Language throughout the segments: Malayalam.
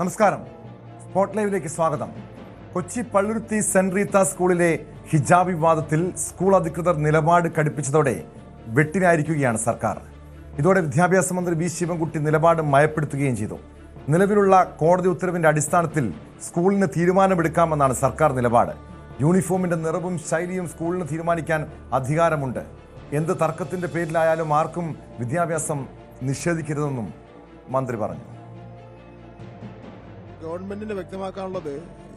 നമസ്കാരം. സ്പോട്ട് ലൈവിലേക്ക് സ്വാഗതം. കൊച്ചി പള്ളുരുത്തി സെന്റ് റീത്ത സ്കൂളിലെ ഹിജാബ് വിവാദത്തിൽ സ്കൂൾ അധികൃതർ നിലപാട് കടുപ്പിച്ചതോടെ വെട്ടിലായിരിക്കുകയാണ് സർക്കാർ. ഇതോടെ വിദ്യാഭ്യാസ മന്ത്രി വി ശിവൻകുട്ടി നിലപാട് മയപ്പെടുത്തുകയും ചെയ്തു. നിലവിലുള്ള കോടതി ഉത്തരവിന്റെ അടിസ്ഥാനത്തിൽ സ്കൂളിന് തീരുമാനമെടുക്കാമെന്നാണ് സർക്കാർ നിലപാട്. യൂണിഫോമിന്റെ നിറവും ശൈലിയും സ്കൂളിന് തീരുമാനിക്കാൻ അധികാരമുണ്ട്. എന്ത് തർക്കത്തിന്റെ പേരിലായാലും ആർക്കും വിദ്യാഭ്യാസം നിഷേധിക്കരുതെന്നും മന്ത്രി പറഞ്ഞു. ഗവൺമെന്റിന് വ്യക്തമാക്കാനുള്ളത്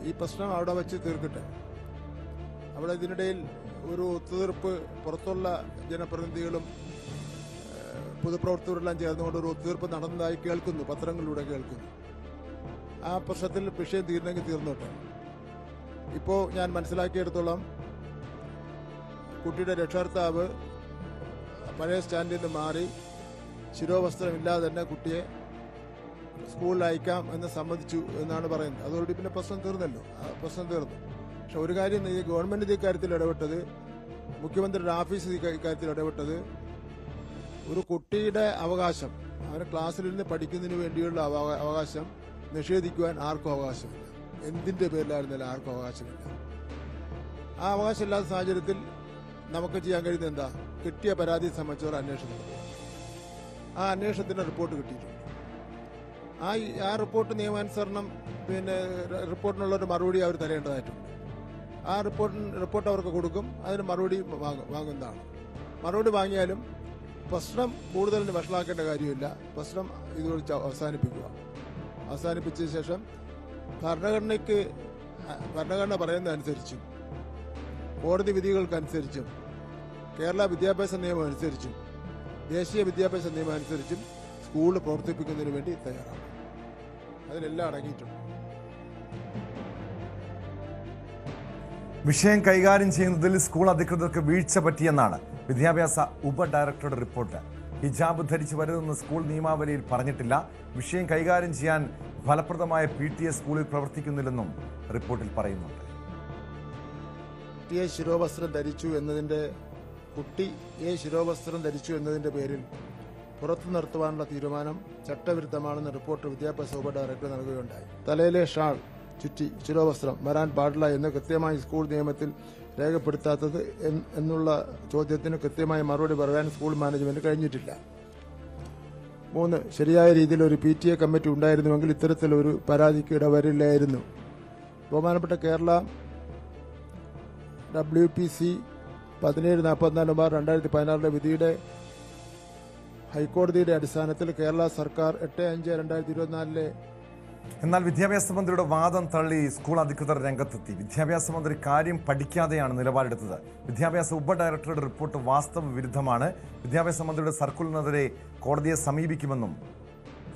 ഈ പ്രശ്നം അവിടെ വെച്ച് തീർക്കട്ടെ. അവിടെ ഇതിനിടയിൽ ഒരു ഒത്തുതീർപ്പ് പുറത്തുള്ള ജനപ്രതിനിധികളും പൊതുപ്രവർത്തകരെല്ലാം ചേർന്നുകൊണ്ട് ഒരു ഒത്തുതീർപ്പ് നടന്നതായി കേൾക്കുന്നു, പത്രങ്ങളിലൂടെ കേൾക്കുന്നു. ആ പ്രശ്നത്തിൽ വിഷയം തീർന്നെങ്കിൽ തീർന്നോട്ടെ. ഇപ്പോൾ ഞാൻ മനസ്സിലാക്കിയെടുത്തോളം കുട്ടിയുടെ രക്ഷകർത്താവ് പഴയ സ്റ്റാൻഡിൽ നിന്ന് മാറി ശിരോവസ്ത്രമില്ലാതെ തന്നെ കുട്ടിയെ സ്കൂളിൽ അയക്കാം എന്ന് സമ്മതിച്ചു എന്നാണ് പറയുന്നത്. അതോടുകൂടി പിന്നെ പ്രശ്നം തീർന്നല്ലോ, ആ പ്രശ്നം തീർന്നു. പക്ഷെ ഒരു കാര്യം, ഈ ഗവൺമെന്റ് ഇക്കാര്യത്തിൽ ഇടപെട്ടത്, മുഖ്യമന്ത്രിയുടെ ഓഫീസ് ഇക്കാര്യത്തിൽ ഇടപെട്ടത്, ഒരു കുട്ടിയുടെ അവകാശം, അവനെ ക്ലാസ്സിലിരുന്ന് പഠിക്കുന്നതിന് വേണ്ടിയുള്ള അവകാശം നിഷേധിക്കുവാൻ ആർക്കും അവകാശമില്ല. എന്തിന്റെ പേരിലായിരുന്നാലും ആർക്കും അവകാശമില്ല. ആ അവകാശമില്ലാത്ത സാഹചര്യത്തിൽ നമുക്ക് ചെയ്യാൻ കഴിയുന്നത് എന്താ? കിട്ടിയ പരാതിയെ സംബന്ധിച്ചവർ അന്വേഷണം നടത്തുക. ആ അന്വേഷണത്തിന്റെ റിപ്പോർട്ട് കിട്ടിയിട്ടുണ്ട്. ആ റിപ്പോർട്ട് നിയമാനുസരണം പിന്നെ റിപ്പോർട്ടിനുള്ളൊരു മറുപടി അവർ തരേണ്ടതായിട്ടുണ്ട്. ആ റിപ്പോർട്ട് അവർക്ക് കൊടുക്കും, അതിന് മറുപടി വാങ്ങുന്നതാണ്. മറുപടി വാങ്ങിയാലും പ്രശ്നം കൂടുതൽ വഷളാക്കേണ്ട കാര്യമില്ല. പ്രശ്നം ഇതുകൊണ്ട് അവസാനിപ്പിച്ച ശേഷം ഭരണഘടന പറയുന്നതനുസരിച്ചും കോടതി വിധികൾക്കനുസരിച്ചും കേരള വിദ്യാഭ്യാസ നിയമം അനുസരിച്ചും ദേശീയ വിദ്യാഭ്യാസ നിയമം അനുസരിച്ചും സ്കൂൾ പ്രവർത്തിപ്പിക്കുന്നതിന് വേണ്ടി തയ്യാറാണ്. അതിലെല്ലാം അടങ്ങിയിട്ടുണ്ട്. വിഷയം കൈകാര്യം ചെയ്യുന്നതിൽ സ്കൂൾ അധികൃതർക്ക് വീഴ്ച പറ്റിയെന്നാണ് വിദ്യാഭ്യാസ ഉപഡയറക്ടറുടെ റിപ്പോർട്ട്. ഹിജാബ് ധരിച്ചു വരുതെന്ന് സ്കൂൾ നിയമാവലിയിൽ പറഞ്ഞിട്ടില്ല. വിഷയം കൈകാര്യം ചെയ്യാൻ ഫലപ്രദമായ PTA സ്കൂളിൽ പ്രവർത്തിക്കുന്നില്ലെന്നും റിപ്പോർട്ടിൽ പറയുന്നുണ്ട്. കുട്ടിയെ ശിരോവസ്ത്രം ധരിച്ചു എന്നതിന്റെ പേരിൽ പുറത്തു നിർത്തുവാനുള്ള തീരുമാനം ചട്ടവിരുദ്ധമാണെന്ന റിപ്പോർട്ട് വിദ്യാഭ്യാസ ഉപഡയറക്ടർ നൽകുകയുണ്ടായി. തലയിലെ ഷാൾ ചുറ്റി ശിരോവസ്ത്രം വരാൻ പാടില്ല എന്ന് കൃത്യമായി സ്കൂൾ നിയമത്തിൽ രേഖപ്പെടുത്താത്തത് എന്നുള്ള ചോദ്യത്തിന് കൃത്യമായ മറുപടി പറയാൻ സ്കൂൾ മാനേജ്മെന്റ് കഴിഞ്ഞിട്ടില്ല. 3. ശരിയായ രീതിയിൽ ഒരു PTA കമ്മിറ്റി ഉണ്ടായിരുന്നുവെങ്കിൽ ഇത്തരത്തിലൊരു പരാതിക്ക് ഇടവരില്ലായിരുന്നു. ബഹുമാനപ്പെട്ട കേരള WPC 1744/2016 വിധിയുടെ ഹൈക്കോടതിയുടെ അടിസ്ഥാനത്തിൽ കേരള സർക്കാർ 8/5/2024 എന്നാൽ വിദ്യാഭ്യാസ മന്ത്രിയുടെ വാദം തള്ളി സ്കൂൾ അധികൃതർ രംഗത്തെത്തി. വിദ്യാഭ്യാസ മന്ത്രി കാര്യം പഠിക്കാതെയാണ് നിലപാടെടുത്തത്. വിദ്യാഭ്യാസ ഉപഡയറക്ടറുടെ റിപ്പോർട്ട് വാസ്തവ വിരുദ്ധമാണ്. വിദ്യാഭ്യാസ മന്ത്രിയുടെ സർക്കുലറിനെതിരെ കോടതിയെ സമീപിക്കുമെന്നും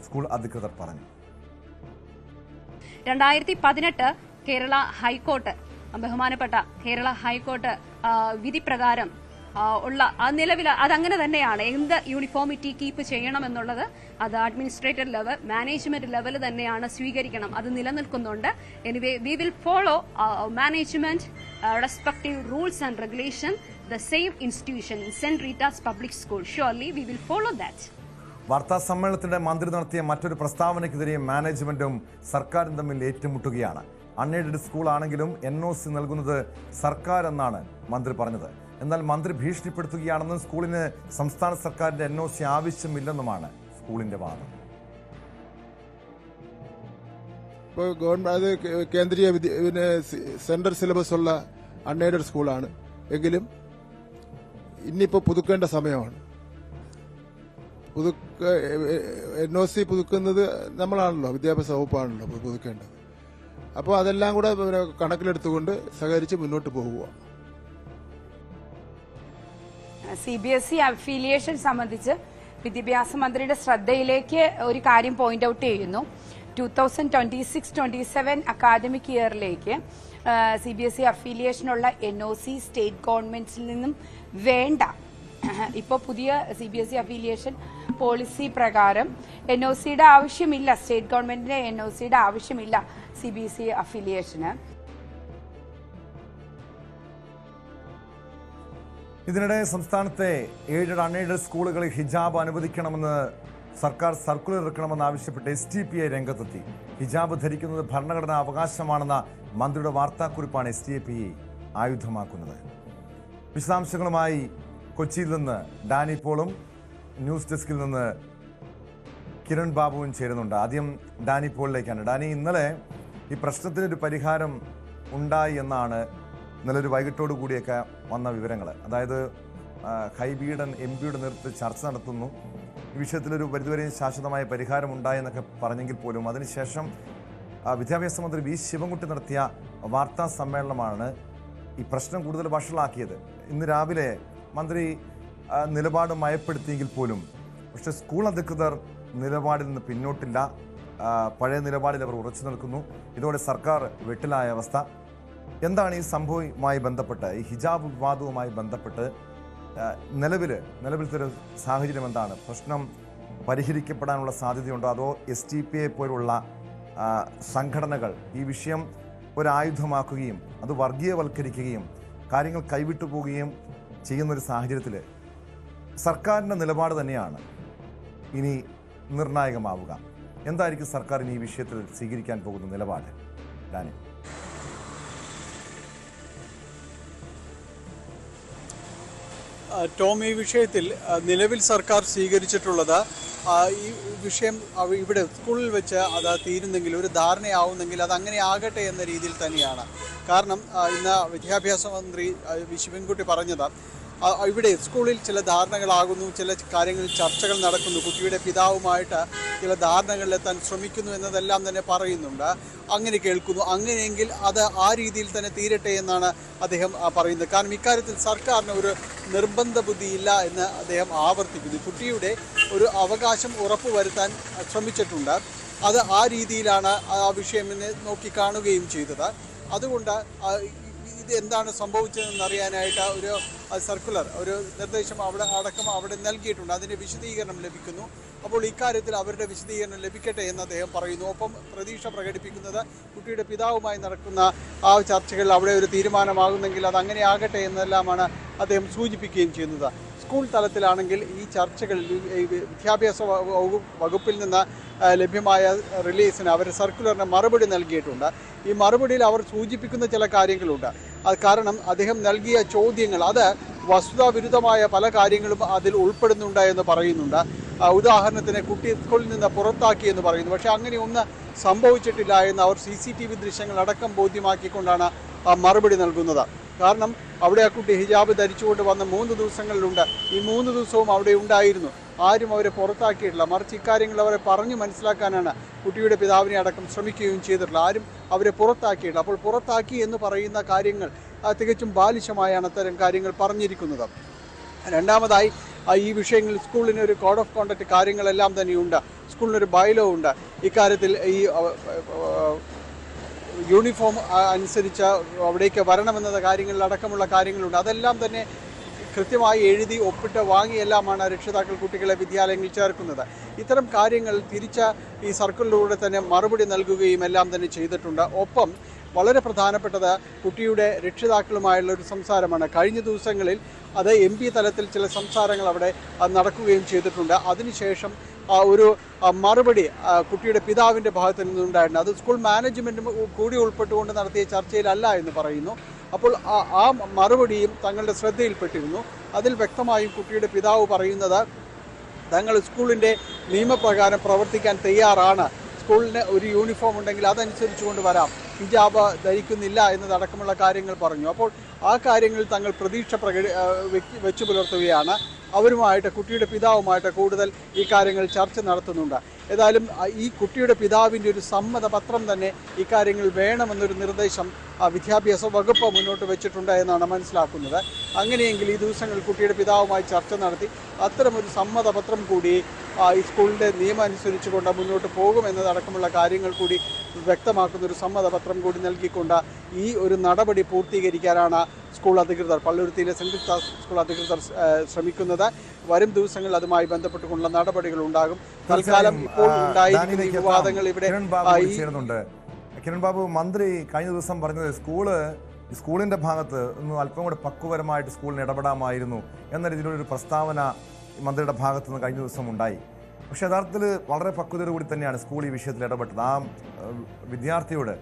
സ്കൂൾ അധികൃതർ പറഞ്ഞു. 2018 കേരള ഹൈക്കോർട്ട്, ബഹുമാനപ്പെട്ട കേരള ഹൈക്കോർട്ട് വിധി പ്രകാരം ഉള്ള നിലവിൽ അതങ്ങനെ തന്നെയാണ്. എന്ത് യൂണിഫോമിറ്റി കീപ്പ് ചെയ്യണമെന്നുള്ളത് അത് അഡ്മിനിസ്ട്രേറ്റർ ലെവൽ, മാനേജ്മെന്റ് ലെവൽ തന്നെയാണ് സ്വീകരിക്കണം. അത് നിലനിൽക്കുന്നുണ്ട്. Anyway we will follow management respective rules and regulation, the same institution Saint Rita's public school. Surely we will follow that. വാർത്താ സമ്മേളനത്തിനിടെ മന്ത്രി നടത്തിയ മറ്റൊരു പ്രസ്താവനയ്ക്കെതിരെ മാനേജ്മെന്റും സർക്കാരും തമ്മിൽ ഏറ്റുമുട്ടുകയാണ്. അൺഎയ്ഡഡ് സ്കൂൾ ആണെങ്കിലും NOC നൽകുന്നത് സർക്കാർ എന്നാണ് മന്ത്രി പറഞ്ഞത്. എന്നാൽ മന്ത്രി ഭീഷണിപ്പെടുത്തുകയാണെന്നും സ്കൂളിന് സംസ്ഥാന സർക്കാരിന്റെ NOC ആവശ്യമില്ലെന്നുമാണ് സ്കൂളിന്റെ വാദം. ഇപ്പോൾ ഗവൺമെന്റ് കേന്ദ്രീയ സെൻട്രൽ സിലബസ് ഉള്ള അൺഎയ്ഡഡ് സ്കൂളാണ് എങ്കിലും ഇന്നിപ്പോൾ പുതുക്കേണ്ട സമയമാണ്. NOC പുതുക്കുന്നത് നമ്മളാണല്ലോ, വിദ്യാഭ്യാസ വകുപ്പാണല്ലോ പുതുക്കേണ്ടത്. അപ്പോൾ അതെല്ലാം കൂടെ കണക്കിലെടുത്തുകൊണ്ട് സഹകരിച്ച് മുന്നോട്ട് പോകുക. CBSE അഫിലിയേഷൻ സംബന്ധിച്ച് വിദ്യാഭ്യാസ മന്ത്രിയുടെ ശ്രദ്ധയിലേക്ക് ഒരു കാര്യം പോയിന്റ് ഔട്ട് ചെയ്യുന്നു. 2026-27 അക്കാദമിക് ഇയറിലേക്ക് CBSE അഫിലിയേഷനുള്ള NOC സ്റ്റേറ്റ് ഗവൺമെന്റ്സിൽ നിന്നും വേണ്ട. ഇപ്പോൾ പുതിയ CBSE അഫിലിയേഷൻ പോളിസി പ്രകാരം NOCയുടെ ആവശ്യമില്ല, സ്റ്റേറ്റ് ഗവൺമെന്റിന്റെ NOCയുടെ ആവശ്യമില്ല CBSE അഫിലിയേഷന്. ഇതിനിടെ സംസ്ഥാനത്തെ 7 അൺഎയ്ഡഡ് സ്കൂളുകളിൽ ഹിജാബ് അനുവദിക്കണമെന്ന് സർക്കാർ സർക്കുലർ ഇറക്കണമെന്നാവശ്യപ്പെട്ട് STPI രംഗത്തെത്തി. ഹിജാബ് ധരിക്കുന്നത് ഭരണഘടനാ അവകാശമാണെന്ന മന്ത്രിയുടെ വാർത്താക്കുറിപ്പാണ് STPI ആയുധമാക്കുന്നത്. വിശദാംശങ്ങളുമായി കൊച്ചിയിൽ നിന്ന് ഡാനി പോളും ന്യൂസ് ഡെസ്കിൽ നിന്ന് കിരൺ ബാബുവും ചേരുന്നുണ്ട്. ആദ്യം ഡാനി പോളിലേക്കാണ്. ഡാനി, ഇന്നലെ ഈ പ്രശ്നത്തിനൊരു പരിഹാരം ഉണ്ടായി എന്നാണ് ഇന്നലെ ഒരു വൈകിട്ടോടു കൂടിയൊക്കെ വന്ന വിവരങ്ങൾ. അതായത് ഹൈബിയുടെ MP നേതൃത്വത്തിൽ ചർച്ച നടത്തുന്നു. ഈ വിഷയത്തിലൊരു പരിധിവരെയും ശാശ്വതമായ പരിഹാരം ഉണ്ടായെന്നൊക്കെ പറഞ്ഞെങ്കിൽ പോലും അതിനുശേഷം വിദ്യാഭ്യാസ മന്ത്രി V. ശിവൻകുട്ടി നടത്തിയ വാർത്താ സമ്മേളനമാണ് ഈ പ്രശ്നം കൂടുതൽ വഷളാക്കിയത്. ഇന്ന് രാവിലെ മന്ത്രി നിലപാട് മയപ്പെടുത്തിയെങ്കിൽ പോലും പക്ഷേ സ്കൂൾ അധികൃതർ നിലപാടിൽ നിന്ന് പിന്നോട്ടില്ല. പഴയ നിലപാടിൽ അവർ ഉറച്ചു നിൽക്കുന്നു. ഇതോടെ സർക്കാർ വെട്ടിലായ അവസ്ഥ. എന്താണ് ഈ സംഭവവുമായി ബന്ധപ്പെട്ട്, ഈ ഹിജാബ് വിവാദവുമായി ബന്ധപ്പെട്ട് നിലവിലത്തെ ഒരു സാഹചര്യം എന്താണ്? പ്രശ്നം പരിഹരിക്കപ്പെടാനുള്ള സാധ്യതയുണ്ടോ? അതോ STPI പോലുള്ള സംഘടനകൾ ഈ വിഷയം ഒരായുധമാക്കുകയും അത് വർഗീയവൽക്കരിക്കുകയും കാര്യങ്ങൾ കൈവിട്ടു പോവുകയും ചെയ്യുന്നൊരു സാഹചര്യത്തിൽ സർക്കാരിൻ്റെ നിലപാട് തന്നെയാണ് ഇനി നിർണായകമാവുക? എന്തായിരിക്കും സർക്കാർ ഇനി ഈ വിഷയത്തിൽ സ്വീകരിക്കാൻ പോകുന്ന നിലപാട്? ഡാനി. ടോം, ഈ വിഷയത്തിൽ നിലവിൽ സർക്കാർ സ്വീകരിച്ചിട്ടുള്ളത് ഈ വിഷയം ഇവിടെ സ്കൂളിൽ വെച്ച് അത് തീരുന്നെങ്കിൽ, ഒരു ധാരണയാവുന്നെങ്കിൽ അത് അങ്ങനെ ആകട്ടെ എന്ന രീതിയിൽ തന്നെയാണ്. കാരണം ഇന്ന് വിദ്യാഭ്യാസ മന്ത്രി V. ശിവൻകുട്ടി പറഞ്ഞത് ഇവിടെ സ്കൂളിൽ ചില ധാരണകളാകുന്നു, ചില കാര്യങ്ങളിൽ ചർച്ചകൾ നടക്കുന്നു, കുട്ടിയുടെ പിതാവുമായിട്ട് ചില ധാരണകളിലെത്താൻ ശ്രമിക്കുന്നു എന്നതെല്ലാം തന്നെ പറയുന്നുണ്ട്. അങ്ങനെ കേൾക്കുന്നു. അങ്ങനെയെങ്കിൽ അത് ആ രീതിയിൽ തന്നെ തീരട്ടെ എന്നാണ് അദ്ദേഹം പറയുന്നത്. കാരണം ഇക്കാര്യത്തിൽ സർക്കാരിന് ഒരു നിർബന്ധ ബുദ്ധിയില്ല എന്ന് അദ്ദേഹം ആവർത്തിക്കുന്നു. കുട്ടിയുടെ ഒരു അവകാശം ഉറപ്പുവരുത്താൻ ശ്രമിച്ചിട്ടുണ്ട്. അത് ആ രീതിയിലാണ് ആ വിഷയം നോക്കിക്കാണുകയും ചെയ്തത്. അതുകൊണ്ട് ഇത് എന്താണ് സംഭവിച്ചതെന്ന് അറിയാനായിട്ട് ഒരു സർക്കുലർ, ഒരു നിർദ്ദേശം അവിടെ നൽകിയിട്ടുണ്ട്. അതിൻ്റെ വിശദീകരണം ലഭിക്കുന്നു. അപ്പോൾ ഇക്കാര്യത്തിൽ അവരുടെ വിശദീകരണം ലഭിക്കട്ടെ എന്ന് അദ്ദേഹം പറയുന്നു. ഒപ്പം പ്രതീക്ഷ പ്രകടിപ്പിക്കുന്നത് കുട്ടിയുടെ പിതാവുമായി നടക്കുന്ന ആ ചർച്ചകളിൽ അവിടെ ഒരു തീരുമാനമാകുന്നെങ്കിൽ അത് അങ്ങനെ ആകട്ടെ എന്നെല്ലാമാണ് അദ്ദേഹം സൂചിപ്പിക്കുകയും ചെയ്യുന്നത്. സ്കൂൾ തലത്തിലാണെങ്കിൽ ഈ ചർച്ചകളിൽ വിദ്യാഭ്യാസ വകുപ്പിൽ നിന്ന് ലഭ്യമായ റിലീസിന് അവർ സർക്കുലറിന് മറുപടി നൽകിയിട്ടുണ്ട്. ഈ മറുപടിയിൽ അവർ സൂചിപ്പിക്കുന്ന ചില കാര്യങ്ങളുണ്ട്. അത് കാരണം അദ്ദേഹം നൽകിയ ചോദ്യങ്ങൾ അത് വസ്തുതാവിരുദ്ധമായ പല കാര്യങ്ങളും അതിൽ ഉൾപ്പെടുന്നുണ്ട് എന്ന് പറയുന്നുണ്ട്. ഉദാഹരണത്തിന് കുട്ടി സ്കൂളിൽ നിന്ന് പുറത്താക്കി എന്ന് പറയുന്നു. പക്ഷേ അങ്ങനെ ഒന്ന് സംഭവിച്ചിട്ടില്ല എന്ന് അവർ CCTV ദൃശ്യങ്ങളടക്കം ബോധ്യമാക്കിക്കൊണ്ടാണ് മറുപടി നൽകുന്നത്. കാരണം അവിടെ ആ കുട്ടി ഹിജാബ് ധരിച്ചുകൊണ്ട് വന്ന 3 ദിവസങ്ങളിലുണ്ട്. ഈ 3 ദിവസവും അവിടെ ഉണ്ടായിരുന്നു. ആരും അവരെ പുറത്താക്കിയിട്ടില്ല. മറിച്ച് ഇക്കാര്യങ്ങൾ അവരെ പറഞ്ഞു മനസ്സിലാക്കാനാണ് കുട്ടിയുടെ പിതാവിനെ അടക്കം ശ്രമിക്കുകയും ചെയ്തിട്ടുള്ളത്. ആരും അവരെ പുറത്താക്കിയിട്ടില്ല. അപ്പോൾ പുറത്താക്കി എന്ന് പറയുന്ന കാര്യങ്ങൾ തികച്ചും ബാലിശമായാണ് അത്തരം കാര്യങ്ങൾ പറഞ്ഞിരിക്കുന്നത്. രണ്ടാമതായി ഈ വിഷയങ്ങളിൽ സ്കൂളിന് ഒരു കോഡ് ഓഫ് കോണ്ടക്ട് കാര്യങ്ങളെല്ലാം തന്നെയുണ്ട്. സ്കൂളിനൊരു ബൈലോ ഉണ്ട്. ഇക്കാര്യത്തിൽ ഈ യൂണിഫോം അനുസരിച്ച് അവിടേക്ക് വരണമെന്ന കാര്യങ്ങളിലടക്കമുള്ള കാര്യങ്ങളുണ്ട്. അതെല്ലാം തന്നെ കൃത്യമായി എഴുതി ഒപ്പിട്ട് വാങ്ങിയെല്ലാമാണ് രക്ഷിതാക്കൾ കുട്ടികളെ വിദ്യാലയങ്ങളിൽ ചേർക്കുന്നത്. ഇത്തരം കാര്യങ്ങൾ തിരിച്ച ഈ സർക്കിളിലൂടെ തന്നെ മറുപടി നൽകുകയും എല്ലാം തന്നെ ചെയ്തിട്ടുണ്ട്. ഒപ്പം വളരെ പ്രധാനപ്പെട്ടത് കുട്ടിയുടെ രക്ഷിതാക്കളുമായുള്ള ഒരു സംസാരമാണ്. കഴിഞ്ഞ ദിവസങ്ങളിൽ അത് MP തലത്തിൽ ചില സംസാരങ്ങൾ അവിടെ നടക്കുകയും ചെയ്തിട്ടുണ്ട്. അതിനുശേഷം ഒരു മറുപടി കുട്ടിയുടെ പിതാവിൻ്റെ ഭാഗത്തു നിന്നുണ്ടായിരുന്നു. അത് സ്കൂൾ മാനേജ്മെൻറ്റും കൂടി ഉൾപ്പെട്ടുകൊണ്ട് നടത്തിയ ചർച്ചയിലല്ല എന്ന് പറയുന്നു. അപ്പോൾ ആ മറുപടിയും തങ്ങളുടെ ശ്രദ്ധയിൽപ്പെട്ടിരുന്നു. അതിൽ വ്യക്തമായും കുട്ടിയുടെ പിതാവ് പറയുന്നത് തങ്ങൾ സ്കൂളിൻ്റെ നിയമപ്രകാരം പ്രവർത്തിക്കാൻ തയ്യാറാണ്. സ്കൂളിന് ഒരു യൂണിഫോം ഉണ്ടെങ്കിൽ അതനുസരിച്ചുകൊണ്ട് വരാം, ഹിജാബ് ധരിക്കുന്നില്ല എന്നതടക്കമുള്ള കാര്യങ്ങൾ പറഞ്ഞു. അപ്പോൾ ആ കാര്യങ്ങളിൽ തങ്ങൾ പ്രതീക്ഷ വെച്ചു പുലർത്തുകയാണ്. അവരുമായിട്ട് കുട്ടിയുടെ പിതാവുമായിട്ട് കൂടുതൽ ഈ കാര്യങ്ങൾ ചർച്ച നടത്തുന്നുണ്ട്. ഏതായാലും ഈ കുട്ടിയുടെ പിതാവിൻ്റെ ഒരു സമ്മതപത്രം തന്നെ ഇക്കാര്യങ്ങൾ വേണമെന്നൊരു നിർദ്ദേശം വിദ്യാഭ്യാസ വകുപ്പ് മുന്നോട്ട് വെച്ചിട്ടുണ്ട് എന്നാണ് മനസ്സിലാക്കുന്നത്. അങ്ങനെയെങ്കിൽ ഈ ദിവസങ്ങളിൽ കുട്ടിയുടെ പിതാവുമായി ചർച്ച നടത്തി അത്തരമൊരു സമ്മതപത്രം കൂടി ഈ സ്കൂളിൻ്റെ നിയമം അനുസരിച്ചുകൊണ്ട് മുന്നോട്ട് പോകുമെന്നതടക്കമുള്ള കാര്യങ്ങൾ കൂടി വ്യക്തമാക്കുന്ന ഒരു സമ്മതപത്രം കൂടി നൽകിക്കൊണ്ട് ഈ ഒരു നടപടി പൂർത്തീകരിക്കാനാണ് സ്കൂൾ അധികൃതർ, പള്ളുരുത്തിയിലെ സെൻറ് ക്ലാസ് സ്കൂൾ അധികൃതർ ശ്രമിക്കുന്നത്. വരും ദിവസങ്ങളിൽ അതുമായി ബന്ധപ്പെട്ടുകൊണ്ടുള്ള നടപടികൾ ഉണ്ടാകും. തൽക്കാലം ഇപ്പോൾ ഉണ്ടായിരിക്കുന്ന ഈ വിവാദങ്ങൾ ഇവിടെ കിരൺ ബാബു, മന്ത്രി കഴിഞ്ഞ ദിവസം പറഞ്ഞത് സ്കൂളിന്റെ ഭാഗത്ത് ഒന്ന് അല്പം കൂടെ പക്വപരമായിട്ട് സ്കൂളിന് ഇടപെടാമായിരുന്നു എന്ന രീതിയിലൊരു പ്രസ്താവന മന്ത്രിയുടെ ഭാഗത്തു നിന്ന് കഴിഞ്ഞ ദിവസം ഉണ്ടായി. പക്ഷെ യഥാർത്ഥത്തിൽ വളരെ പക്വതയോടുകൂടി തന്നെയാണ് സ്കൂൾ ഈ വിഷയത്തിൽ ഇടപെട്ടത്. ആ വിദ്യാർത്ഥിയോട്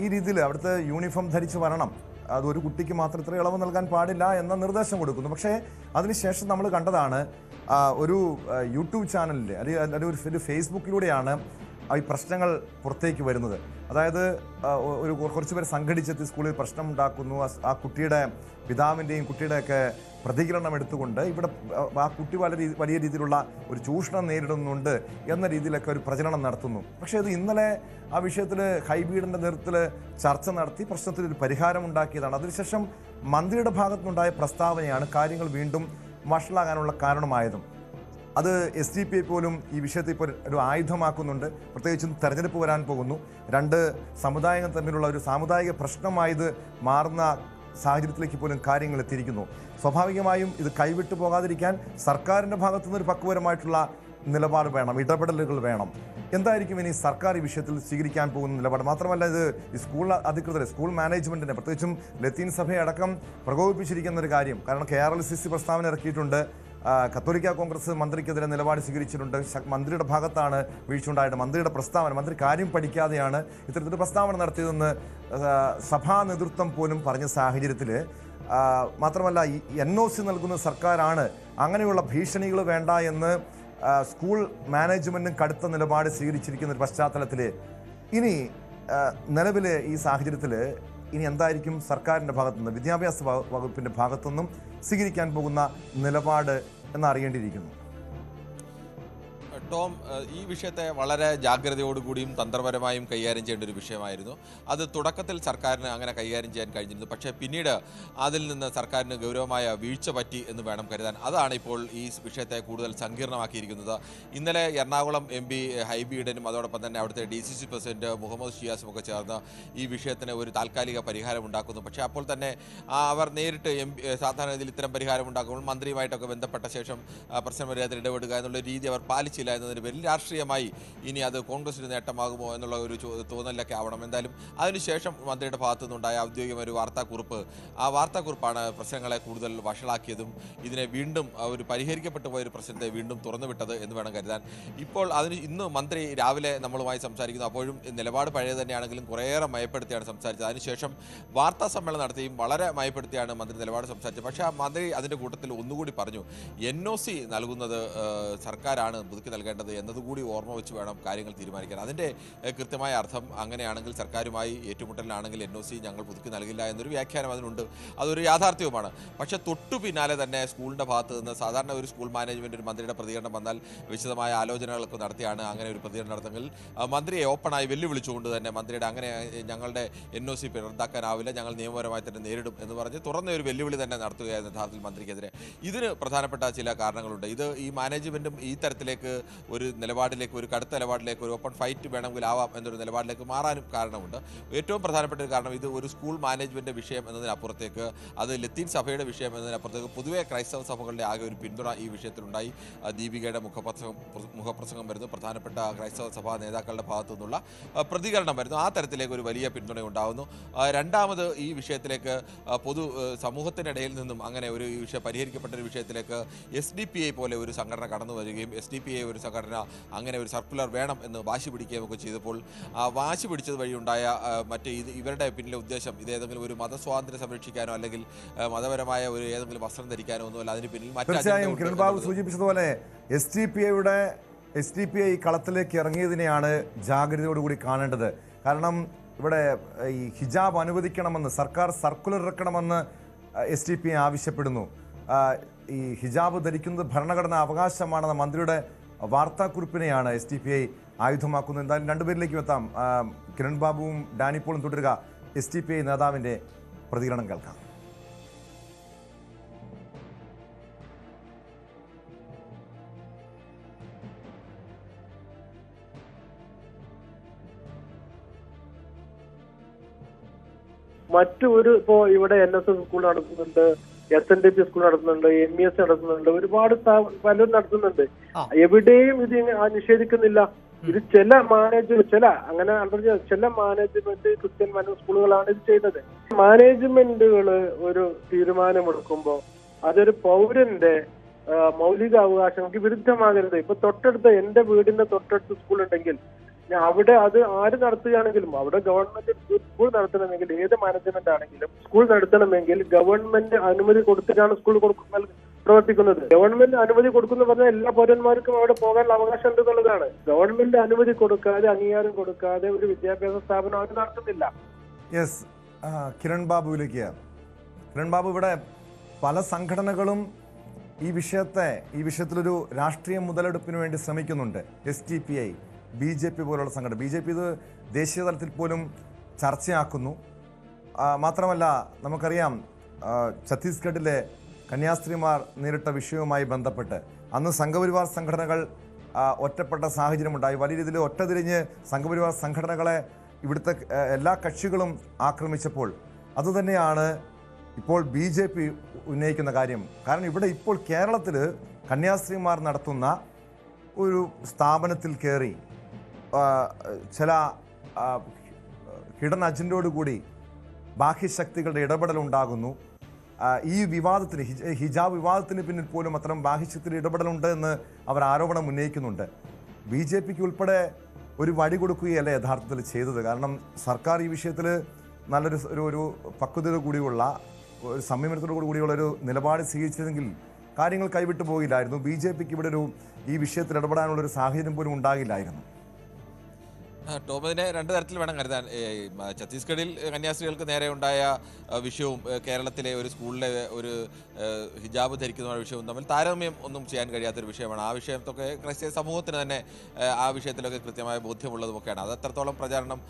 ഈ രീതിയിൽ അവിടുത്തെ യൂണിഫോം ധരിച്ച് വരണം, അതൊരു കുട്ടിക്ക് മാത്രം ഇത്ര ഇളവ് നൽകാൻ പാടില്ല എന്ന നിർദ്ദേശം കൊടുക്കുന്നു. പക്ഷേ അതിനുശേഷം നമ്മൾ കണ്ടതാണ് ഒരു യൂട്യൂബ് ചാനലിൽ അല്ലെങ്കിൽ ഒരു ഫേസ്ബുക്കിലൂടെയാണ് ഈ പ്രശ്നങ്ങൾ പുറത്തേക്ക് വരുന്നത്. അതായത് ഒരു കുറച്ച് പേർ സംഘടിച്ചെത്തി സ്കൂളിൽ പ്രശ്നം ഉണ്ടാക്കുന്നു. ആ കുട്ടിയുടെ പിതാവിൻ്റെയും കുട്ടിയുടെയൊക്കെ പ്രതികരണം എടുത്തുകൊണ്ട് ഇവിടെ ആ കുട്ടി വലിയ രീതിയിലുള്ള ഒരു ചൂഷണം നേരിടുന്നുണ്ട് എന്ന രീതിയിലൊക്കെ ഒരു പ്രചരണം നടത്തുന്നു. പക്ഷേ ഇത് ഇന്നലെ ആ വിഷയത്തിൽ ഹൈബീഡിൻ്റെ നേതൃത്വത്തിൽ ചർച്ച നടത്തി പ്രശ്നത്തിൽ ഒരു പരിഹാരം ഉണ്ടാക്കിയതാണ്. അതിനുശേഷം മന്ത്രിയുടെ ഭാഗത്തുനിന്നുണ്ടായ പ്രസ്താവനയാണ് കാര്യങ്ങൾ വീണ്ടും വഷളാകാനുള്ള കാരണമായതും. അത് SDPI പോലും ഈ വിഷയത്തെ ഇപ്പോൾ ഒരു ആയുധമാക്കുന്നുണ്ട്. പ്രത്യേകിച്ചും തെരഞ്ഞെടുപ്പ് വരാൻ പോകുന്നു. രണ്ട് സമുദായങ്ങൾ തമ്മിലുള്ള ഒരു സാമുദായിക പ്രശ്നമായത് മാറുന്ന സാഹചര്യത്തിലേക്ക് പോലും കാര്യങ്ങൾ എത്തിയിരിക്കുന്നു. സ്വാഭാവികമായും ഇത് കൈവിട്ടു പോകാതിരിക്കാൻ സർക്കാരിൻ്റെ ഭാഗത്തുനിന്ന് ഒരു പക്വപരമായിട്ടുള്ള നിലപാട് വേണം, ഇടപെടലുകൾ വേണം. എന്തായിരിക്കും ഇനി സർക്കാർ ഈ വിഷയത്തിൽ സ്വീകരിക്കാൻ പോകുന്ന നിലപാട്? മാത്രമല്ല ഇത് ഈ സ്കൂൾ അധികൃതരെ, സ്കൂൾ മാനേജ്മെൻറ്റിനെ, പ്രത്യേകിച്ചും ലത്തീൻ സഭയടക്കം പ്രകോപിപ്പിച്ചിരിക്കുന്ന ഒരു കാര്യം. കാരണം KRLCC പ്രസ്താവന ഇറക്കിയിട്ടുണ്ട്, കത്തോലിക്ക കോൺഗ്രസ് മന്ത്രിക്കെതിരെ നിലപാട് സ്വീകരിച്ചിട്ടുണ്ട്. മന്ത്രിയുടെ ഭാഗത്താണ് വീഴ്ചയുണ്ടായത്. മന്ത്രിയുടെ പ്രസ്താവന, മന്ത്രി കാര്യം പഠിക്കാതെയാണ് ഇത്തരത്തിലൊരു പ്രസ്താവന നടത്തിയതെന്ന് സഭാ നേതൃത്വം പോലും പറഞ്ഞ സാഹചര്യത്തിൽ, മാത്രമല്ല ഈ NOC നൽകുന്ന സർക്കാരാണ്, അങ്ങനെയുള്ള ഭീഷണികൾ വേണ്ട എന്ന് സ്കൂൾ മാനേജ്മെൻറ്റും കടുത്ത നിലപാട് സ്വീകരിച്ചിരിക്കുന്ന ഒരു പശ്ചാത്തലത്തിൽ ഇനി നിലവിലെ ഈ സാഹചര്യത്തിൽ ഇനി എന്തായിരിക്കും സർക്കാരിൻ്റെ ഭാഗത്തുനിന്ന്, വിദ്യാഭ്യാസ വകുപ്പിൻ്റെ ഭാഗത്തുനിന്നും സ്വീകരിക്കാൻ പോകുന്ന നിലപാട് എന്നറിയേണ്ടിയിരിക്കുന്നു. ടോം, ഈ വിഷയത്തെ വളരെ ജാഗ്രതയോടുകൂടിയും തന്ത്രപരമായും കൈകാര്യം ചെയ്യേണ്ട ഒരു വിഷയമായിരുന്നു. അത് തുടക്കത്തിൽ സർക്കാരിന് അങ്ങനെ കൈകാര്യം ചെയ്യാൻ കഴിഞ്ഞിരുന്നു. പക്ഷേ പിന്നീട് അതിൽ നിന്ന് സർക്കാരിന് ഗൗരവമായ വീഴ്ച പറ്റി എന്ന് വേണം കരുതാൻ. അതാണ് ഇപ്പോൾ ഈ വിഷയത്തെ കൂടുതൽ സങ്കീർണമാക്കിയിരിക്കുന്നത്. ഇന്നലെ എറണാകുളം MP ഹൈബീഡനും അതോടൊപ്പം തന്നെ അവിടുത്തെ DCC പ്രസിഡന്റ് മുഹമ്മദ് ഷിയാസും ഒക്കെ ചേർന്ന് ഈ വിഷയത്തിന് ഒരു താൽക്കാലിക പരിഹാരം ഉണ്ടാക്കുന്നു. പക്ഷേ അപ്പോൾ തന്നെ അവർ നേരിട്ട് സാധാരണ രീതിയിൽ ഇത്തരം പരിഹാരം ഉണ്ടാക്കുമ്പോൾ മന്ത്രിയുമായിട്ടൊക്കെ ബന്ധപ്പെട്ട ശേഷം പ്രശ്നപരിഹാരത്തിൽ ഇടപെടുക എന്നുള്ള രീതി അവർ പാലിച്ചില്ല എന്നതിന് പേരിൽ രാഷ്ട്രീയമായി ഇനി അത് കോൺഗ്രസിന് നേട്ടമാകുമോ എന്നുള്ള ഒരു തോന്നലൊക്കെ ആവണം. എന്തായാലും അതിനുശേഷം മന്ത്രിയുടെ ഭാഗത്തു നിന്നുണ്ടായ ഔദ്യോഗികമായ ഒരു വാർത്താക്കുറിപ്പ്, ആ വാർത്താക്കുറിപ്പാണ് പ്രശ്നങ്ങളെ കൂടുതൽ വഷളാക്കിയതും ഇതിനെ വീണ്ടും ഒരു പരിഹരിക്കപ്പെട്ടു പോയ ഒരു പ്രശ്നത്തെ വീണ്ടും തുറന്നുവിട്ടത് എന്ന് വേണം കരുതാൻ. ഇപ്പോൾ ഇന്ന് മന്ത്രി രാവിലെ നമ്മളുമായി സംസാരിക്കുന്നു. അപ്പോഴും നിലപാട് പഴയ തന്നെയാണെങ്കിലും കുറേയേറെ മയപ്പെടുത്തിയാണ് സംസാരിച്ചത്. അതിനുശേഷം വാർത്താ സമ്മേളനം നടത്തിയും വളരെ മയപ്പെടുത്തിയാണ് മന്ത്രി നിലപാട് സംസാരിച്ചത്. പക്ഷേ ആ മന്ത്രി അതിൻ്റെ കൂട്ടത്തിൽ ഒന്നുകൂടി പറഞ്ഞു, NOC നൽകുന്നത് സർക്കാരാണ് പുതുക്കി നൽകേണ്ടത് എന്നതുകൂടി ഓർമ്മ വെച്ച് വേണം കാര്യങ്ങൾ തീരുമാനിക്കാൻ. അതിൻ്റെ കൃത്യമായ അർത്ഥം അങ്ങനെയാണെങ്കിൽ സർക്കാരുമായി ഏറ്റുമുട്ടലിനാണെങ്കിൽ NOC ഞങ്ങൾ പുതുക്കി നൽകില്ല എന്നൊരു വ്യാഖ്യാനം അതിനുണ്ട്. അതൊരു യാഥാർത്ഥ്യവുമാണ്. പക്ഷേ തൊട്ടു പിന്നാലെ തന്നെ സ്കൂളിൻ്റെ ഭാഗത്ത് നിന്ന് സാധാരണ ഒരു സ്കൂൾ മാനേജ്മെൻറ്റ് ഒരു മന്ത്രിയുടെ പ്രതികരണം വന്നാൽ വിശദമായ ആലോചനകളൊക്കെ നടത്തിയാണ് അങ്ങനെ ഒരു പ്രതികരണം നടത്തുമെങ്കിൽ മന്ത്രിയെ ഓപ്പണായി വെല്ലുവിളിച്ചുകൊണ്ട് തന്നെ മന്ത്രിയുടെ അങ്ങനെ ഞങ്ങളുടെ NOC റദ്ദാക്കാനാവില്ല, ഞങ്ങൾ നിയമപരമായി തന്നെ നേരിടും എന്ന് പറഞ്ഞ് തുറന്ന ഒരു വെല്ലുവിളി തന്നെ നടത്തുകയായിരുന്നു യഥാർത്ഥത്തിൽ മന്ത്രിക്കെതിരെ. ഇതിന് പ്രധാനപ്പെട്ട ചില കാരണങ്ങളുണ്ട്. ഇത് ഈ മാനേജ്മെൻറ്റും ഈ തരത്തിലേക്ക് ഒരു നിലപാടിലേക്ക്, ഒരു കടുത്ത നിലപാടിലേക്ക്, ഒരു ഓപ്പൺ ഫൈറ്റ് വേണമെങ്കിൽ ആവാം എന്നൊരു നിലപാടിലേക്ക് മാറാനും കാരണമുണ്ട്. ഏറ്റവും പ്രധാനപ്പെട്ട ഒരു കാരണം ഇത് ഒരു സ്കൂൾ മാനേജ്മെൻറ്റ് വിഷയം എന്നതിനപ്പുറത്തേക്ക്, അത് ലത്തീൻ സഭയുടെ വിഷയം എന്നതിനപ്പുറത്തേക്ക് പൊതുവെ ക്രൈസ്തവ സഭകളുടെ ആകെ ഒരു പിന്തുണ ഈ വിഷയത്തിലുണ്ടായി. ദീപികയുടെ മുഖപ്രസംഗം വരുന്നു, പ്രധാനപ്പെട്ട ക്രൈസ്തവ സഭാ നേതാക്കളുടെ ഭാഗത്തു നിന്നുള്ള പ്രതികരണം വരുന്നു. ആ തരത്തിലേക്ക് ഒരു വലിയ പിന്തുണ ഉണ്ടാകുന്നു. രണ്ടാമത് ഈ വിഷയത്തിലേക്ക് പൊതു സമൂഹത്തിനിടയിൽ നിന്നും അങ്ങനെ ഒരു വിഷയം പരിഹരിക്കപ്പെട്ട ഒരു വിഷയത്തിലേക്ക് SDPI പോലെ ഒരു സംഘടന കടന്നു വരികയും SDPI ഒരു സംഘടന അങ്ങനെ ഒരു സർക്കുലർ വേണം എന്ന് വാശി പിടിക്കുകയും ഒക്കെ ചെയ്തപ്പോൾ വാശി പിടിച്ചത് വഴി ഉണ്ടായ മറ്റ് ഇവരുടെ പിന്നിലെ ഉദ്ദേശം ഇത് ഏതെങ്കിലും ഒരു മതസ്വാതന്ത്ര്യം സംരക്ഷിക്കാനോ അല്ലെങ്കിൽ മതപരമായ ഒരു ഏതെങ്കിലും വസ്ത്രം ധരിക്കാനോ ഒന്നുമല്ല. അതിന് പിന്നിൽ തീർച്ചയായും കിരൺ ബാബു സൂചിപ്പിച്ചതുപോലെ SDPI കളത്തിലേക്ക് ഇറങ്ങിയതിനെയാണ് ജാഗ്രതയോടുകൂടി കാണേണ്ടത്. കാരണം ഇവിടെ ഈ ഹിജാബ് അനുവദിക്കണമെന്ന് സർക്കാർ സർക്കുലർ ഇറക്കണമെന്ന് SDPI ആവശ്യപ്പെടുന്നു. ഈ ഹിജാബ് ധരിക്കുന്നത് ഭരണഘടനാ അവകാശമാണെന്ന മന്ത്രിയുടെ വാർത്താക്കുറിപ്പിനെയാണ് SDPI ആയുധമാക്കുന്നത്. എന്തായാലും രണ്ടുപേരിലേക്കും എത്താം. കിരൺ ബാബുവും ഡാനിപ്പോളും തുടരുക. SDPI നേതാവിൻ്റെ പ്രതികരണം കേൾക്കാം. മറ്റൊരു ഇപ്പോ ഇവിടെ NSS സ്കൂൾ നടത്തുന്നുണ്ട്, SNDP സ്കൂൾ നടത്തുന്നുണ്ട്, MES നടത്തുന്നുണ്ട്, ഒരുപാട് പലരും നടത്തുന്നുണ്ട്. എവിടെയും ഇത് നിഷേധിക്കുന്നില്ല. ഇത് ചില മാനേജ്മെന്റ് ക്രിസ്ത്യൻ സ്കൂളുകളാണ് ഇത് ചെയ്യുന്നത്. മാനേജ്മെന്റുകള് ഒരു തീരുമാനമെടുക്കുമ്പോ അതൊരു പൗരന്റെ മൗലിക അവകാശങ്ങൾക്ക് വിരുദ്ധമാകരുത്. ഇപ്പൊ എന്റെ വീടിന്റെ തൊട്ടടുത്ത് സ്കൂൾ ഉണ്ടെങ്കിൽ അവിടെ അത് ആര് നടത്തുകയാണെങ്കിലും അവിടെ ഗവൺമെന്റ് സ്കൂൾ നടത്തണമെങ്കിൽ ഏത് മാനേജ്മെന്റ് ആണെങ്കിലും സ്കൂൾ നടത്തണമെങ്കിൽ ഗവൺമെന്റ് അനുമതി കൊടുത്തിട്ടാണ് സ്കൂൾ പ്രവർത്തിക്കുന്നത്. ഗവൺമെന്റ് അനുമതി കൊടുക്കുന്ന പറഞ്ഞാൽ എല്ലാ പൗരന്മാർക്കും അവിടെ പോകാനുള്ള അവകാശം ഉണ്ട് എന്നുള്ളതാണ്. ഗവൺമെന്റ് അനുമതി കൊടുക്കാതെ അംഗീകാരം കൊടുക്കാതെ ഒരു വിദ്യാഭ്യാസ സ്ഥാപനം അവർ നടത്തുന്നില്ല. യെസ്, കിരൺ ബാബുവിലേക്ക്. കിരൺ ബാബു, ഇവിടെ പല സംഘടനകളും ഈ വിഷയത്തിലൊരു രാഷ്ട്രീയ മുതലെടുപ്പിന് വേണ്ടി ശ്രമിക്കുന്നുണ്ട്. SDPI, BJP പോലുള്ള സംഘടന. BJP ഇത് ദേശീയ തലത്തിൽ പോലും ചർച്ചയാക്കുന്നു. മാത്രമല്ല, നമുക്കറിയാം ഛത്തീസ്ഗഡിലെ കന്യാസ്ത്രീമാർ നേരിട്ട വിഷയവുമായി ബന്ധപ്പെട്ട് അന്ന് സംഘപരിവാർ സംഘടനകൾ ഒറ്റപ്പെട്ട സാഹചര്യമുണ്ടായി. വലിയ രീതിയിൽ ഒറ്റതിരിഞ്ഞ് സംഘപരിവാർ സംഘടനകളെ ഇവിടുത്തെ എല്ലാ കക്ഷികളും ആക്രമിച്ചപ്പോൾ അതുതന്നെയാണ് ഇപ്പോൾ BJP ഉന്നയിക്കുന്ന കാര്യം. കാരണം ഇവിടെ ഇപ്പോൾ കേരളത്തിൽ കന്യാസ്ത്രീമാർ നടത്തുന്ന ഒരു സ്ഥാപനത്തിൽ കയറി ചില ഹിഡൻ അജണ്ടയോടുകൂടി ബാഹ്യശക്തികളുടെ ഇടപെടൽ ഉണ്ടാകുന്നു. ഈ വിവാദത്തിന്, ഹിജാബ് വിവാദത്തിന് പിന്നിൽ പോലും അത്തരം ബാഹ്യശക്തിയുടെ ഇടപെടലുണ്ട് എന്ന് അവർ ആരോപണം ഉന്നയിക്കുന്നുണ്ട്. BJPക്ക് ഉൾപ്പെടെ ഒരു വടി കൊടുക്കുകയല്ല യഥാർത്ഥത്തിൽ ചെയ്തത്. കാരണം സർക്കാർ ഈ വിഷയത്തിൽ നല്ലൊരു പക്വതയോടു കൂടിയുള്ള ഒരു സംയമനത്തോടു കൂടിയുള്ള ഒരു നിലപാട് സ്വീകരിച്ചതെങ്കിൽ കാര്യങ്ങൾ കൈവിട്ടു പോകില്ലായിരുന്നു. BJPക്ക് ഇവിടെ ഈ വിഷയത്തിൽ ഇടപെടാനുള്ളൊരു സാഹചര്യം പോലും ഉണ്ടാകില്ലായിരുന്നു. ടോമതിനെ രണ്ട് തരത്തിൽ വേണം കരുതാൻ. ഛത്തീസ്ഗഡിൽ കന്യാസ്ത്രീകൾക്ക് നേരെ ഉണ്ടായ വിഷയവും കേരളത്തിലെ ഒരു സ്കൂളിലെ ഒരു ഹിജാബ് ധരിക്കുന്ന വിഷയവും തമ്മിൽ താരതമ്യം ഒന്നും ചെയ്യാൻ കഴിയാത്തൊരു വിഷയമാണ്. ആ വിഷയത്തൊക്കെ ക്രൈസ്തവ സമൂഹത്തിന് തന്നെ ആ വിഷയത്തിലൊക്കെ കൃത്യമായ ബോധ്യമുള്ളതുമൊക്കെയാണ്. അത് എത്രത്തോളം പ്രചാരണം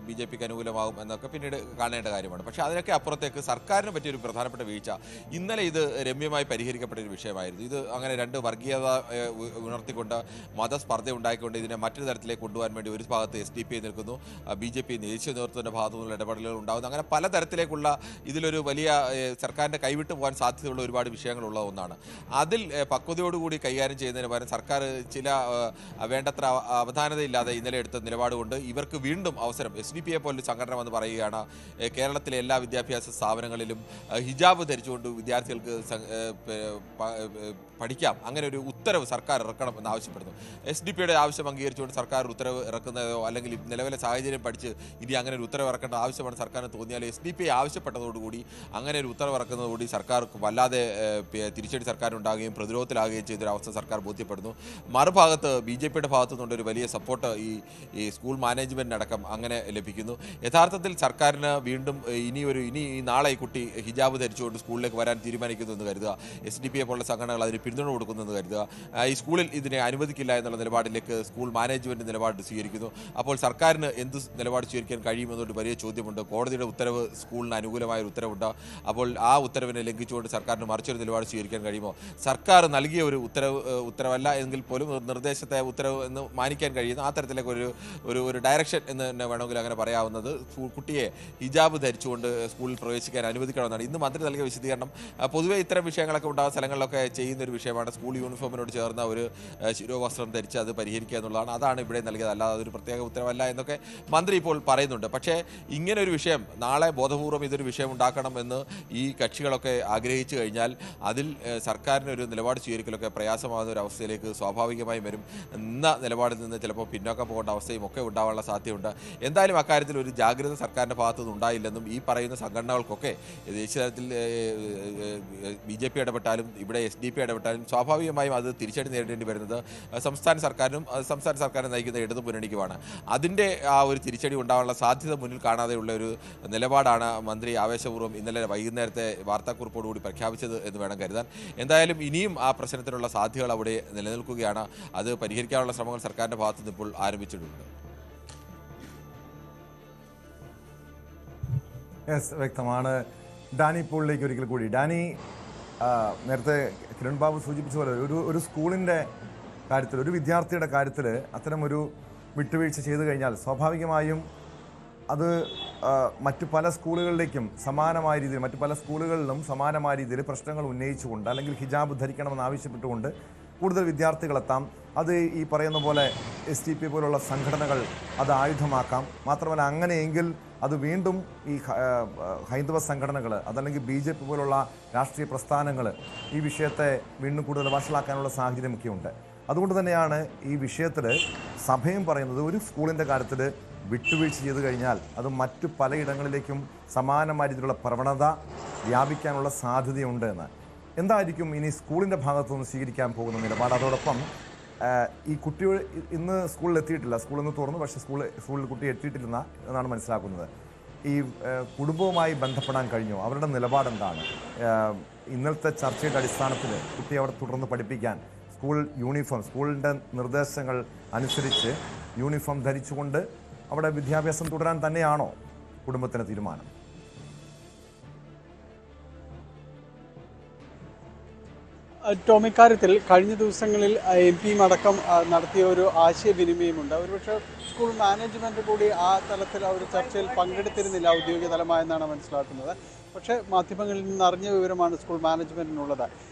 BJPക്ക് അനുകൂലമാകും എന്നൊക്കെ പിന്നീട് കാണേണ്ട കാര്യമാണ്. പക്ഷേ അതിനൊക്കെ അപ്പുറത്തേക്ക് സർക്കാരിന് പറ്റിയൊരു പ്രധാനപ്പെട്ട വീഴ്ച ഇന്നലെ ഇത് രമ്യമായി പരിഹരിക്കപ്പെട്ട ഒരു വിഷയമായിരുന്നു. ഇത് അങ്ങനെ രണ്ട് വർഗീയത ഉണർത്തിക്കൊണ്ട് മതസ്പർദ്ധ ഉണ്ടാക്കിക്കൊണ്ട് ഇതിനെ മറ്റൊരു തരത്തിലേക്ക് കൊണ്ടുപോകാൻ വേണ്ടി ഒരു ഭാഗത്ത് SDPI നിൽക്കുന്നു, BJP ദേശീയ നേതൃത്വത്തിൻ്റെ ഭാഗത്തു നിന്നുള്ള ഇടപെടലുകൾ ഉണ്ടാകുന്നു. അങ്ങനെ പലതരത്തിലേക്കുള്ള ഇതിലൊരു വലിയ സർക്കാരിൻ്റെ കൈവിട്ടു പോകാൻ സാധ്യതയുള്ള ഒരുപാട് വിഷയങ്ങളുള്ള ഒന്നാണ്. അതിൽ പക്വതയോടുകൂടി കൈകാര്യം ചെയ്യുന്നതിന് പകരം സർക്കാർ ചില വേണ്ടത്ര അവധാനതയില്ലാതെ ഇന്നലെ എടുത്ത നിലപാട് കൊണ്ട് ഇവർക്ക് വീണ്ടും അവസരം, SDPI പോലൊരു സംഘടന വന്ന് പറയുകയാണ് കേരളത്തിലെ എല്ലാ വിദ്യാഭ്യാസ സ്ഥാപനങ്ങളിലും ഹിജാബ് ധരിച്ചുകൊണ്ട് വിദ്യാർത്ഥികൾക്ക് പഠിക്കാം, അങ്ങനെ ഒരു ഉത്തരവ് സർക്കാർ ഇറക്കണം എന്ന് ആവശ്യപ്പെടുന്നു. SDPIയുടെ ആവശ്യം അംഗീകരിച്ചുകൊണ്ട് സർക്കാർ ഉത്തരവ് ഇറക്കുന്നതോ അല്ലെങ്കിൽ നിലവിലെ സാഹചര്യം പഠിച്ച് ഇനി അങ്ങനെ ഒരു ഉത്തരവ് ഇറക്കേണ്ട ആവശ്യമാണ് സർക്കാരിന് തോന്നിയാൽ SDPI ആവശ്യപ്പെട്ടതോടുകൂടി അങ്ങനെ ഒരു ഉത്തരവ് ഇറക്കുന്നതോടുകൂടി സർക്കാർക്ക് വല്ലാതെ തിരിച്ചടി സർക്കാരുണ്ടാകുകയും പ്രതിരോധത്തിലാകുകയും ചെയ്തൊരവസ്ഥ സർക്കാർ ബോധ്യപ്പെടുന്നു. മറുഭാഗത്ത് BJPയുടെ ഭാഗത്തു നിന്നുകൊണ്ട് ഒരു വലിയ സപ്പോർട്ട് ഈ സ്കൂൾ മാനേജ്മെൻറ്റിനടക്കം അങ്ങനെ ലഭിക്കുന്നു. യഥാർത്ഥത്തിൽ സർക്കാരിന് വീണ്ടും ഇനി നാളെ ഈ കുട്ടി ഹിജാബ് ധരിച്ചുകൊണ്ട് സ്കൂളിലേക്ക് വരാൻ തീരുമാനിക്കുന്നു എന്ന് കരുതുക, SDPI പോലുള്ള സംഘടനകൾ അതിന് പിന്തുണ കൊടുക്കുന്നെന്ന് കരുതുക, ഈ സ്കൂളിൽ ഇതിനെ അനുവദിക്കില്ല എന്നുള്ള നിലപാടിലേക്ക് സ്കൂൾ മാനേജ്മെൻറ്റ് നിലപാട് സ്വീകരിക്കുന്നു. അപ്പോൾ സർക്കാരിന് എന്ത് നിലപാട് സ്വീകരിക്കാൻ കഴിയുമെന്നൊരു വലിയ ചോദ്യമുണ്ട്. കോടതിയുടെ ഉത്തരവ് സ്കൂളിന് അനുകൂലമായ ഒരു ഉത്തരവുണ്ട്. അപ്പോൾ ആ ഉത്തരവിനെ ലംഘിച്ചുകൊണ്ട് സർക്കാരിന് മറിച്ചൊരു നിലപാട് സ്വീകരിക്കാൻ കഴിയുമോ? സർക്കാർ നൽകിയ ഒരു ഉത്തരവല്ല എങ്കിൽ പോലും നിർദ്ദേശത്തെ ഉത്തരവ് എന്ന് മാനിക്കാൻ കഴിയുന്ന ആ തരത്തിലേക്ക് ഒരു ഡയറക്ഷൻ എന്ന് തന്നെ വേണമെങ്കിൽ അങ്ങനെ പറയാവുന്നത് കുട്ടിയെ ഹിജാബ് ധരിച്ചുകൊണ്ട് സ്കൂളിൽ പ്രവേശിക്കാൻ അനുവദിക്കണമെന്നാണ്. ഇന്ന് മന്ത്രി നൽകിയ വിശദീകരണം പൊതുവെ ഇത്തരം വിഷയങ്ങളൊക്കെ ഉണ്ടാകുന്ന സ്ഥലങ്ങളിലൊക്കെ ചെയ്യുന്നൊരു വിഷയമാണ്. സ്കൂൾ യൂണിഫോമിനോട് ചേർന്ന ഒരു ശിരോവസ്ത്രം ധരിച്ച് അത് പരിഹരിക്കുക എന്നുള്ളതാണ്. അതാണ് ഇവിടെ നൽകിയത്, അല്ലാതെ അതൊരു പ്രത്യേക ഉത്തരവല്ല എന്നൊക്കെ മന്ത്രി ഇപ്പോൾ പറയുന്നുണ്ട്. പക്ഷേ ഇങ്ങനൊരു വിഷയം നാളെ ബോധപൂർവം ഇതൊരു വിഷയം ഉണ്ടാക്കണമെന്ന് ഈ കക്ഷികളൊക്കെ ആഗ്രഹിച്ചു കഴിഞ്ഞാൽ അതിൽ സർക്കാരിനൊരു നിലപാട് സ്വീകരിക്കലൊക്കെ പ്രയാസമാകുന്ന ഒരു അവസ്ഥയിലേക്ക് സ്വാഭാവികമായും വരും. എന്ന നിലപാടിൽ നിന്ന് ചിലപ്പോൾ പിന്നോക്കം പോകേണ്ട അവസ്ഥയും ഒക്കെ ഉണ്ടാവാനുള്ള സാധ്യതയുണ്ട്. എന്തായാലും അക്കാര്യത്തിൽ ഒരു ജാഗ്രത സർക്കാരിൻ്റെ ഭാഗത്തുനിന്ന് ഉണ്ടായില്ലെന്നും ഈ പറയുന്ന സംഘടനകൾക്കൊക്കെ ദേശീയ തലത്തിൽ BJP ഇടപെട്ടാലും ഇവിടെ SDPI ഇടപെട്ടാലും സ്വാഭാവികമായും അത് തിരിച്ചടി നേരിടേണ്ടി വരുന്നത് സംസ്ഥാന സർക്കാരിനെ നയിക്കുന്ന ഇടതു മുന്നണിക്കുമാണ്. അതിൻ്റെ ആ ഒരു തിരിച്ചടി ഉണ്ടാകാനുള്ള സാധ്യത മുന്നിൽ കാണാതെയുള്ള ഒരു നിലപാടാണ് മന്ത്രി ആവേശപൂർവ്വം ഇന്നലെ വൈകുന്നേരത്തെ വാർത്താക്കുറിപ്പോടുകൂടി പ്രഖ്യാപിച്ചത് എന്ന് വേണം കരുതാൻ. എന്തായാലും ഇനിയും ആ പ്രശ്നത്തിനുള്ള സാധ്യതകൾ അവിടെ നിലനിൽക്കുകയാണ്. അത് പരിഹരിക്കാനുള്ള ശ്രമങ്ങൾ സർക്കാരിൻ്റെ ഭാഗത്തുനിന്ന് ഇപ്പോൾ ആരംഭിച്ചിട്ടുണ്ട്. വ്യക്തമാണ്. ഡാനി പോളിലേക്ക് ഒരിക്കൽ കൂടി. ഡാനി, നേരത്തെ കിരൺ ബാബു സൂചിപ്പിച്ച പോലെ ഒരു സ്കൂളിൻ്റെ കാര്യത്തിൽ, ഒരു വിദ്യാർത്ഥിയുടെ കാര്യത്തിൽ അത്തരമൊരു വിട്ടുവീഴ്ച ചെയ്തു കഴിഞ്ഞാൽ സ്വാഭാവികമായും അത് മറ്റു പല സ്കൂളുകളിലേക്കും സമാനമായ രീതിയിൽ പ്രശ്നങ്ങൾ ഉന്നയിച്ചുകൊണ്ട് അല്ലെങ്കിൽ ഹിജാബ് ധരിക്കണമെന്ന് ആവശ്യപ്പെട്ടുകൊണ്ട് കൂടുതൽ വിദ്യാർത്ഥികളെത്താം. അത് ഈ പറയുന്ന പോലെ SDPI പോലുള്ള സംഘടനകൾ അത് ആയുധമാക്കാം. മാത്രമല്ല അങ്ങനെയെങ്കിൽ അത് വീണ്ടും ഈ ഹൈന്ദവ സംഘടനകൾ അതല്ലെങ്കിൽ BJP പോലുള്ള രാഷ്ട്രീയ പ്രസ്ഥാനങ്ങൾ ഈ വിഷയത്തെ വീണ്ടും കൂടുതൽ വഷളാക്കാനുള്ള സാഹചര്യമൊക്കെ ഉണ്ട്. അതുകൊണ്ട് തന്നെയാണ് ഈ വിഷയത്തിൽ സഭയും പറയുന്നത് ഒരു സ്കൂളിൻ്റെ കാര്യത്തിൽ വിട്ടുവീഴ്ച ചെയ്തു കഴിഞ്ഞാൽ അത് മറ്റു പലയിടങ്ങളിലേക്കും സമാനമായ രീതിയിലുള്ള പ്രവണത വ്യാപിക്കാനുള്ള സാധ്യതയുണ്ട് എന്ന്. എന്തായിരിക്കും ഇനി സ്കൂളിൻ്റെ ഭാഗത്തുനിന്ന് സ്വീകരിക്കാൻ പോകുന്ന നിലപാട്? അതോടൊപ്പം ഈ കുട്ടികൾ ഇന്ന് സ്കൂളിൽ എത്തിയിട്ടില്ല, സ്കൂളിൽ നിന്ന് തുറന്നു, പക്ഷേ സ്കൂളിൽ കുട്ടി എത്തിയിട്ടില്ല എന്നാണ് മനസ്സിലാക്കുന്നത്. ഈ കുടുംബവുമായി ബന്ധപ്പെടാൻ കഴിഞ്ഞോ? അവരുടെ നിലപാടെന്താണ്? ഇന്നലത്തെ ചർച്ചയുടെ അടിസ്ഥാനത്തിൽ കുട്ടിയെ അവിടെ തുടർന്ന് പഠിപ്പിക്കാൻ സ്കൂൾ യൂണിഫോം, സ്കൂളിൻ്റെ നിർദ്ദേശങ്ങൾ അനുസരിച്ച് യൂണിഫോം ധരിച്ചുകൊണ്ട് അവിടെ വിദ്യാഭ്യാസം തുടരാൻ തന്നെയാണോ കുടുംബത്തിൻ്റെ തീരുമാനം? ടോം, ഇക്കാര്യത്തിൽ കഴിഞ്ഞ ദിവസങ്ങളിൽ MP അടക്കം നടത്തിയ ഒരു ആശയവിനിമയമുണ്ട്. ഒരുപക്ഷെ സ്കൂൾ മാനേജ്മെൻറ്റ് കൂടി ആ തലത്തിൽ ആ ഒരു ചർച്ചയിൽ പങ്കെടുത്തിരുന്നില്ല ഔദ്യോഗിക തലമായെന്നാണ് മനസ്സിലാക്കുന്നത്. പക്ഷേ മാധ്യമങ്ങളിൽ നിന്ന് അറിഞ്ഞ വിവരമാണ് സ്കൂൾ മാനേജ്മെൻറ്റിനുള്ളത്.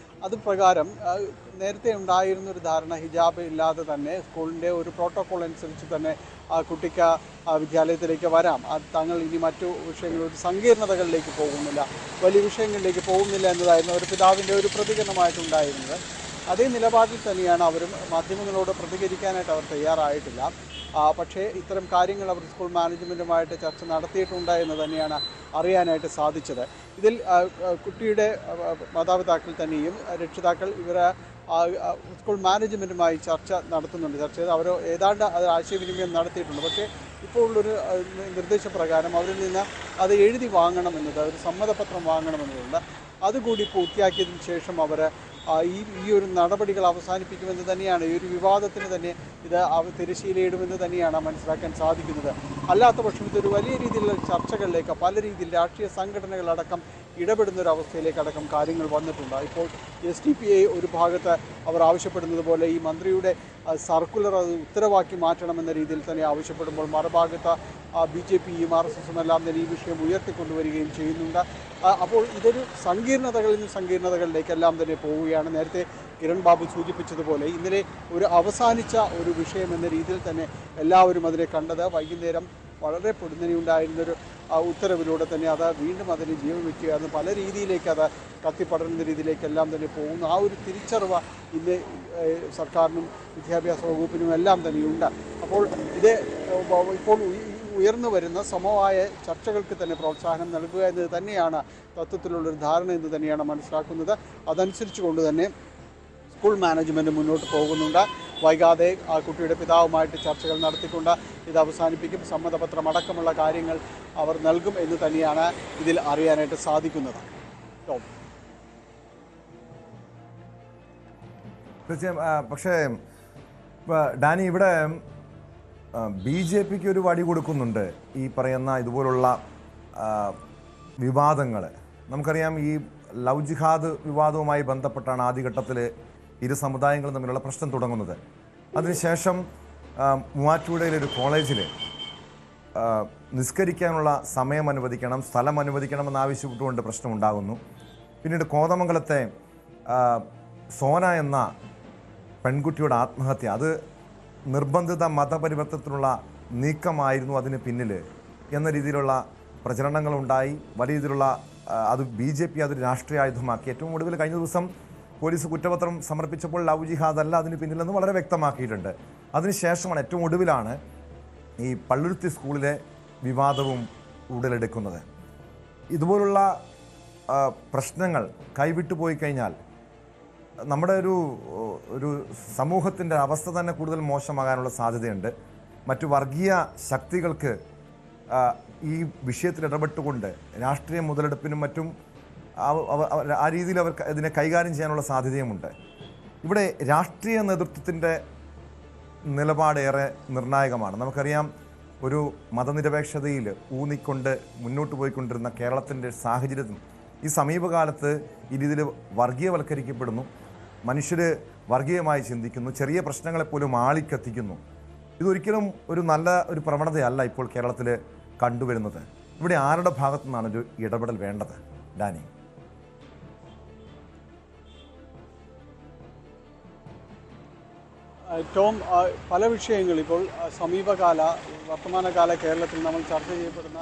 അത് പ്രകാരം നേരത്തെ ഉണ്ടായിരുന്നൊരു ധാരണ ഹിജാബ് ഇല്ലാതെ തന്നെ സ്കൂളിൻ്റെ ഒരു പ്രോട്ടോക്കോൾ അനുസരിച്ച് തന്നെ ആ കുട്ടിക്ക് വിദ്യാലയത്തിലേക്ക് വരാം. തങ്ങൾ ഇനി മറ്റു വിഷയങ്ങൾ ഒരു സങ്കീർണതകളിലേക്ക് പോകുന്നില്ല, വലിയ വിഷയങ്ങളിലേക്ക് പോകുന്നില്ല എന്നതായിരുന്നു ഒരു പിതാവിൻ്റെ ഒരു പ്രതികരണമായിട്ടുണ്ടായിരുന്നത്. അതേ നിലപാടിൽ തന്നെയാണ് അവരും. മാധ്യമങ്ങളോട് പ്രതികരിക്കാനായിട്ട് അവർ തയ്യാറായിട്ടില്ല. പക്ഷേ ഇത്തരം കാര്യങ്ങൾ അവർ സ്കൂൾ മാനേജ്മെൻറ്റുമായിട്ട് ചർച്ച നടത്തിയിട്ടുണ്ട് എന്ന് തന്നെയാണ് അറിയാനായിട്ട് സാധിച്ചത്. ഇതിൽ കുട്ടിയുടെ മാതാപിതാക്കൾ തന്നെയും രക്ഷിതാക്കൾ ഇവരെ സ്കൂൾ മാനേജ്മെൻറ്റുമായി ചർച്ച നടത്തുന്നുണ്ട്. ചർച്ച ചെയ്ത് അവർ ഏതാണ്ട് ആശയവിനിമയം നടത്തിയിട്ടുണ്ട്. പക്ഷേ ഇപ്പോൾ ഉള്ളൊരു നിർദ്ദേശപ്രകാരം അവരിൽ നിന്ന് അത് എഴുതി വാങ്ങണമെന്നത്, ഒരു സമ്മതപത്രം വാങ്ങണമെന്നതുണ്ട്. അതുകൂടി പൂർത്തിയാക്കിയതിന് ശേഷം അവർ ഈ ഒരു നടപടികൾ അവസാനിപ്പിക്കുമെന്ന് തന്നെയാണ്, ഈ ഒരു വിവാദത്തിന് തന്നെ ഇത് തിരശ്ശീലയിടുമെന്ന് തന്നെയാണ് മനസ്സിലാക്കാൻ സാധിക്കുന്നത്. അല്ലാത്ത പക്ഷം ഇതൊരു വലിയ രീതിയിലുള്ള ചർച്ചകളിലേക്ക് പല രീതിയിൽ രാഷ്ട്രീയ സംഘടനകളടക്കം ഇടപെടുന്നൊരവസ്ഥയിലേക്കടക്കം കാര്യങ്ങൾ വന്നിട്ടുണ്ട്. ഇപ്പോൾ SDPI ഒരു ഭാഗത്ത് അവർ ആവശ്യപ്പെടുന്നത് പോലെ ഈ മന്ത്രിയുടെ സർക്കുലർ അത് ഉത്തരവാക്കി മാറ്റണമെന്ന രീതിയിൽ തന്നെ ആവശ്യപ്പെടുമ്പോൾ മറുഭാഗത്ത് BJPയും RSSും എല്ലാം തന്നെ ഈ വിഷയം ഉയർത്തിക്കൊണ്ടുവരികയും ചെയ്യുന്നുണ്ട്. അപ്പോൾ ഇതൊരു സങ്കീർണതകളിൽ നിന്ന് സങ്കീർണതകളിലേക്കെല്ലാം തന്നെ പോവുകയാണ്. നേരത്തെ കിരൺ ബാബു സൂചിപ്പിച്ചതുപോലെ ഇന്നലെ ഒരു അവസാനിച്ച ഒരു വിഷയം എന്ന രീതിയിൽ തന്നെ എല്ലാവരും അതിനെ കണ്ടത്. വൈകുന്നേരം വളരെ പൊടുന്നനെയുണ്ടായിരുന്നൊരു ഉത്തരവിലൂടെ തന്നെ അത് വീണ്ടും അതിന് ജീവൻ വയ്ക്കുകയായിരുന്നു. പല രീതിയിലേക്ക് അത് കത്തിപ്പടരുന്ന രീതിയിലേക്കെല്ലാം തന്നെ പോകുന്നു. ആ ഒരു തിരിച്ചറിവ് ഇന്ന് സർക്കാരിനും വിദ്യാഭ്യാസ വകുപ്പിനും എല്ലാം തന്നെയുണ്ട്. അപ്പോൾ ഇത് ഇപ്പോൾ ഉയർന്നു വരുന്ന സമവായ ചർച്ചകൾക്ക് തന്നെ പ്രോത്സാഹനം നൽകുക എന്നത് തന്നെയാണ് തത്വത്തിലുള്ളൊരു ധാരണ എന്ന് തന്നെയാണ് മനസ്സിലാക്കുന്നത്. അതനുസരിച്ച് കൊണ്ട് തന്നെ സ്കൂൾ മാനേജ്മെൻറ്റ് മുന്നോട്ട് പോകുന്നുണ്ട്. വൈകാതെ ആ കുട്ടിയുടെ പിതാവുമായിട്ട് ചർച്ചകൾ നടത്തിക്കൊണ്ട് ഇത് അവസാനിപ്പിക്കും. സമ്മതപത്രം അടക്കമുള്ള കാര്യങ്ങൾ അവർ നൽകും എന്ന് തന്നെയാണ് ഇതിൽ അറിയാനായിട്ട് സാധിക്കുന്നത്. തീർച്ചയായും. പക്ഷേ ഡാനി, ഇവിടെ BJPക്ക് ഒരു വടി കൊടുക്കുന്നുണ്ട് ഈ പറയുന്ന ഇതുപോലുള്ള വിവാദങ്ങൾ. നമുക്കറിയാം, ഈ ലവ് ജിഹാദ് വിവാദവുമായി ബന്ധപ്പെട്ടാണ് ആദ്യഘട്ടത്തിൽ ഇരു സമുദായങ്ങളും തമ്മിലുള്ള പ്രശ്നം തുടങ്ങുന്നത്. അതിനുശേഷം മൂവാറ്റുപുഴയിലെ ഒരു കോളേജിൽ നിസ്കരിക്കാനുള്ള സമയം അനുവദിക്കണം, സ്ഥലം അനുവദിക്കണമെന്നാവശ്യപ്പെട്ടുകൊണ്ട് പ്രശ്നമുണ്ടാകുന്നു. പിന്നീട് കോതമംഗലത്തെ സോന എന്ന പെൺകുട്ടിയുടെ ആത്മഹത്യ, അത് നിർബന്ധിത മതപരിവർത്തനത്തിനുള്ള നീക്കമായിരുന്നു അതിന് പിന്നിൽ എന്ന രീതിയിലുള്ള പ്രചരണങ്ങളുണ്ടായി. വലിയ രീതിയിലുള്ള അത് BJP അതൊരു രാഷ്ട്രീയ ആയുധമാക്കി. ഏറ്റവും ഒടുവിൽ കഴിഞ്ഞ ദിവസം പോലീസ് കുറ്റപത്രം സമർപ്പിച്ചപ്പോൾ ലവ് ജിഹാദ് അല്ല അതിന് പിന്നിലെന്ന് വളരെ വ്യക്തമാക്കിയിട്ടുണ്ട്. അതിനുശേഷമാണ് ഏറ്റവും ഒടുവിലാണ് ഈ പള്ളുരുത്തി സ്കൂളിലെ വിവാദവും ഉടലെടുക്കുന്നത്. ഇതുപോലുള്ള പ്രശ്നങ്ങൾ കൈവിട്ടു പോയി കഴിഞ്ഞാൽ നമ്മുടെ ഒരു സമൂഹത്തിൻ്റെ അവസ്ഥ തന്നെ കൂടുതൽ മോശമാകാനുള്ള സാധ്യതയുണ്ട്. മറ്റു വർഗീയ ശക്തികൾക്ക് ഈ വിഷയത്തിൽ ഇടപെട്ടുകൊണ്ട് രാഷ്ട്രീയ മുതലെടുപ്പിനും മറ്റും ആ രീതിയിൽ അവർക്ക് ഇതിനെ കൈകാര്യം ചെയ്യാനുള്ള സാധ്യതയുമുണ്ട്. ഇവിടെ രാഷ്ട്രീയ നേതൃത്വത്തിൻ്റെ നിലപാടേറെ നിർണായകമാണ്. നമുക്കറിയാം, ഒരു മതനിരപേക്ഷതയിൽ ഊന്നിക്കൊണ്ട് മുന്നോട്ട് പോയിക്കൊണ്ടിരുന്ന കേരളത്തിൻ്റെ സാഹചര്യത്തിൽ ഈ സമീപകാലത്ത് ഈ രീതിയിൽ വർഗീയവൽക്കരിക്കപ്പെടുന്നു. മനുഷ്യർ വർഗീയമായി ചിന്തിക്കുന്നു, ചെറിയ പ്രശ്നങ്ങളെപ്പോലും ആളിക്കത്തിക്കുന്നു. ഇതൊരിക്കലും ഒരു നല്ല ഒരു പ്രവണതയല്ല ഇപ്പോൾ കേരളത്തിൽ കണ്ടുവരുന്നത്. ഇവിടെ ആരുടെ ഭാഗത്തു നിന്നാണ് ഒരു ഇടപെടൽ വേണ്ടത്, ഡാനി? ടോം, പല വിഷയങ്ങൾ ഇപ്പോൾ സമീപകാല വർത്തമാനകാല കേരളത്തിൽ നമ്മൾ ചർച്ച ചെയ്യപ്പെടുന്ന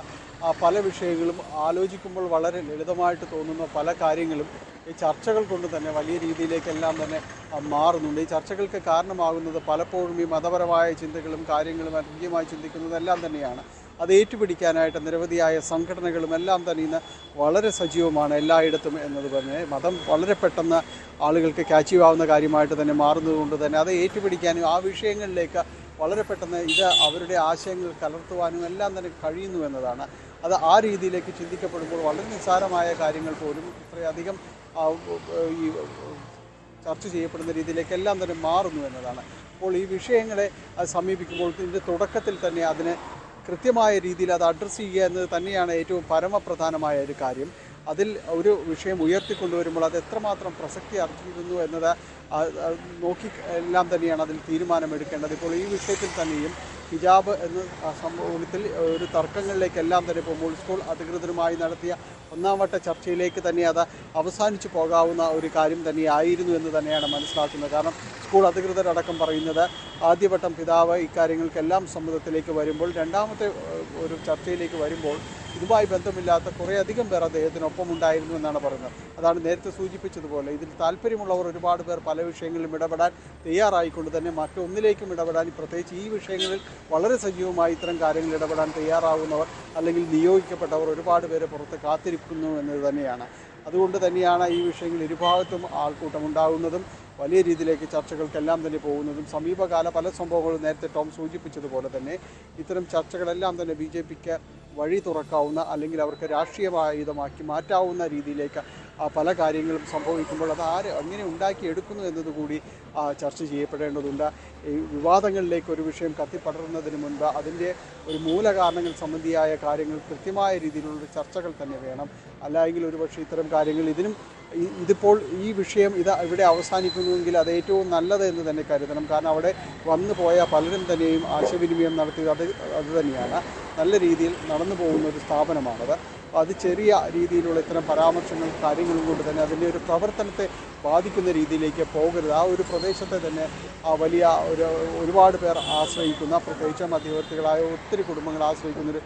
പല വിഷയങ്ങളും ആലോചിക്കുമ്പോൾ വളരെ ലളിതമായിട്ട് തോന്നുന്ന പല കാര്യങ്ങളും ഈ ചർച്ചകൾ കൊണ്ട് തന്നെ വലിയ രീതിയിലേക്കെല്ലാം തന്നെ മാറുന്നുണ്ട്. ഈ ചർച്ചകൾക്ക് കാരണമാകുന്നത് പലപ്പോഴും ഈ മതപരമായ ചിന്തകളും കാര്യങ്ങളും അധികമായി ചിന്തിക്കുന്നതെല്ലാം തന്നെയാണ്. അത് ഏറ്റുപിടിക്കാനായിട്ട് നിരവധിയായ സംഘടനകളും എല്ലാം തന്നെ ഇന്ന് വളരെ സജീവമാണ് എല്ലായിടത്തും എന്നത് പറഞ്ഞ് മതം വളരെ പെട്ടെന്ന് ആളുകൾക്ക് ക്യാച്ചീവ് ആവുന്ന കാര്യമായിട്ട് തന്നെ മാറുന്നതുകൊണ്ട് തന്നെ അത് ഏറ്റുപിടിക്കാനും ആ വിഷയങ്ങളിലേക്ക് വളരെ പെട്ടെന്ന് ഇത് അവരുടെ ആശയങ്ങൾ കലർത്തുവാനും എല്ലാം തന്നെ കഴിയുന്നു എന്നതാണ്. അത് ആ രീതിയിലേക്ക് ചിന്തിക്കപ്പെടുമ്പോൾ വളരെ നിസ്സാരമായ കാര്യങ്ങൾ പോലും ഇത്രയധികം ഈ ചർച്ച ചെയ്യപ്പെടുന്ന രീതിയിലേക്ക് എല്ലാം തന്നെ മാറുന്നു എന്നതാണ്. അപ്പോൾ ഈ വിഷയങ്ങളെ സമീപിക്കുമ്പോൾ ഇതിൻ്റെ തുടക്കത്തിൽ തന്നെ അതിനെ കൃത്യമായ രീതിയിൽ അത് അഡ്രസ്സ് ചെയ്യുക എന്നത് തന്നെയാണ് ഏറ്റവും പരമപ്രധാനമായ ഒരു കാര്യം. അതിൽ ഒരു വിഷയം ഉയർത്തിക്കൊണ്ടുവരുമ്പോൾ അത് എത്രമാത്രം പ്രസക്തി അർഹിക്കുന്നു എന്നത് നോക്കി എല്ലാം തന്നെയാണ് അതിൽ തീരുമാനമെടുക്കേണ്ടത്. ഇപ്പോൾ ഈ വിഷയത്തിൽ തന്നെയും ഹിജാബ് എന്ന സംഭവത്തിൽ ഒരു തർക്കങ്ങളിലേക്കെല്ലാം തന്നെ പോകുമ്പോൾ സ്കൂൾ അധികൃതരുമായി നടത്തിയ ഒന്നാം വട്ട ചർച്ചയിലേക്ക് തന്നെ അത് അവസാനിച്ചു പോകാവുന്ന ഒരു കാര്യം തന്നെയായിരുന്നു എന്ന് തന്നെയാണ് മനസ്സിലാക്കുന്നത്. കാരണം സ്കൂൾ അധികൃതരടക്കം പറയുന്നത് ആദ്യവട്ടം പിതാവ് ഇക്കാര്യങ്ങൾക്കെല്ലാം സമ്മതത്തിലേക്ക് വരുമ്പോൾ രണ്ടാമത്തെ ഒരു ചർച്ചയിലേക്ക് വരുമ്പോൾ ഇതുമായി ബന്ധമില്ലാത്ത കുറേയധികം പേർ അദ്ദേഹത്തിനൊപ്പം ഉണ്ടായിരുന്നു എന്നാണ് പറയുന്നത്. അതാണ് നേരത്തെ സൂചിപ്പിച്ചതുപോലെ ഇതിൽ താല്പര്യമുള്ളവർ ഒരുപാട് പേർ പല വിഷയങ്ങളിലും ഇടപെടാൻ തയ്യാറായിക്കൊണ്ട് തന്നെ മറ്റൊന്നിലേക്കും ഇടപെടാൻ, പ്രത്യേകിച്ച് ഈ വിഷയങ്ങളിൽ വളരെ സജീവമായി ഇത്തരം കാര്യങ്ങളിൽ ഇടപെടാൻ തയ്യാറാവുന്നവർ അല്ലെങ്കിൽ നിയോഗിക്കപ്പെട്ടവർ ഒരുപാട് പേര് പുറത്ത് കാത്തിരിക്കുന്നു എന്നത് തന്നെയാണ്. അതുകൊണ്ട് തന്നെയാണ് ഈ വിഷയങ്ങൾ ഇരുഭാഗത്തും ആൾക്കൂട്ടം ഉണ്ടാകുന്നതും വലിയ രീതിയിലേക്ക് ചർച്ചകൾക്കെല്ലാം തന്നെ പോകുന്നതും. സമീപകാല പല സംഭവങ്ങളും നേരത്തെ ടോം സൂചിപ്പിച്ചതുപോലെ തന്നെ ഇത്തരം ചർച്ചകളെല്ലാം തന്നെ BJPക്ക് വഴി തുറക്കാവുന്ന അല്ലെങ്കിൽ അവർക്ക് രാഷ്ട്രീയമായുധമാക്കി മാറ്റാവുന്ന രീതിയിലേക്ക് പല കാര്യങ്ങളും സംഭവിക്കുമ്പോൾ അത് എങ്ങനെ ഉണ്ടാക്കിയെടുക്കുന്നു എന്നതുകൂടി ചർച്ച ചെയ്യപ്പെടേണ്ടതുണ്ട്. ഈ വിവാദങ്ങളിലേക്ക് ഒരു വിഷയം കത്തിപ്പടരുന്നതിന് മുൻപ് അതിൻ്റെ ഒരു മൂലകാരണങ്ങൾ സംബന്ധിയായ കാര്യങ്ങൾ കൃത്യമായ രീതിയിലുള്ള ചർച്ചകൾ തന്നെ വേണം. അല്ലെങ്കിൽ ഒരുപക്ഷെ ഇത്തരം കാര്യങ്ങൾ ഇതിപ്പോൾ ഈ വിഷയം ഇവിടെ അവസാനിക്കുന്നുവെങ്കിൽ അത് ഏറ്റവും നല്ലത് എന്ന് തന്നെ കരുതണം. കാരണം അവിടെ വന്നു പോയ പലരും തന്നെയും ആശയവിനിമയം നടത്തിയത് അത് തന്നെയാണ്. നല്ല രീതിയിൽ നടന്നു പോകുന്ന ഒരു സ്ഥാപനമാണത്. അത് ചെറിയ രീതിയിലുള്ള ഇത്തരം പരാമർശങ്ങൾ കാര്യങ്ങളും കൊണ്ട് തന്നെ അതിൻ്റെ ഒരു പ്രവർത്തനത്തെ ബാധിക്കുന്ന രീതിയിലേക്ക് പോകരുത്. ആ ഒരു പ്രദേശത്തെ തന്നെ വലിയ ഒരുപാട് പേർ ആശ്രയിക്കുന്ന, പ്രത്യേകിച്ച് മധ്യവർത്തികളായ ഒത്തിരി കുടുംബങ്ങൾ ആശ്രയിക്കുന്നൊരു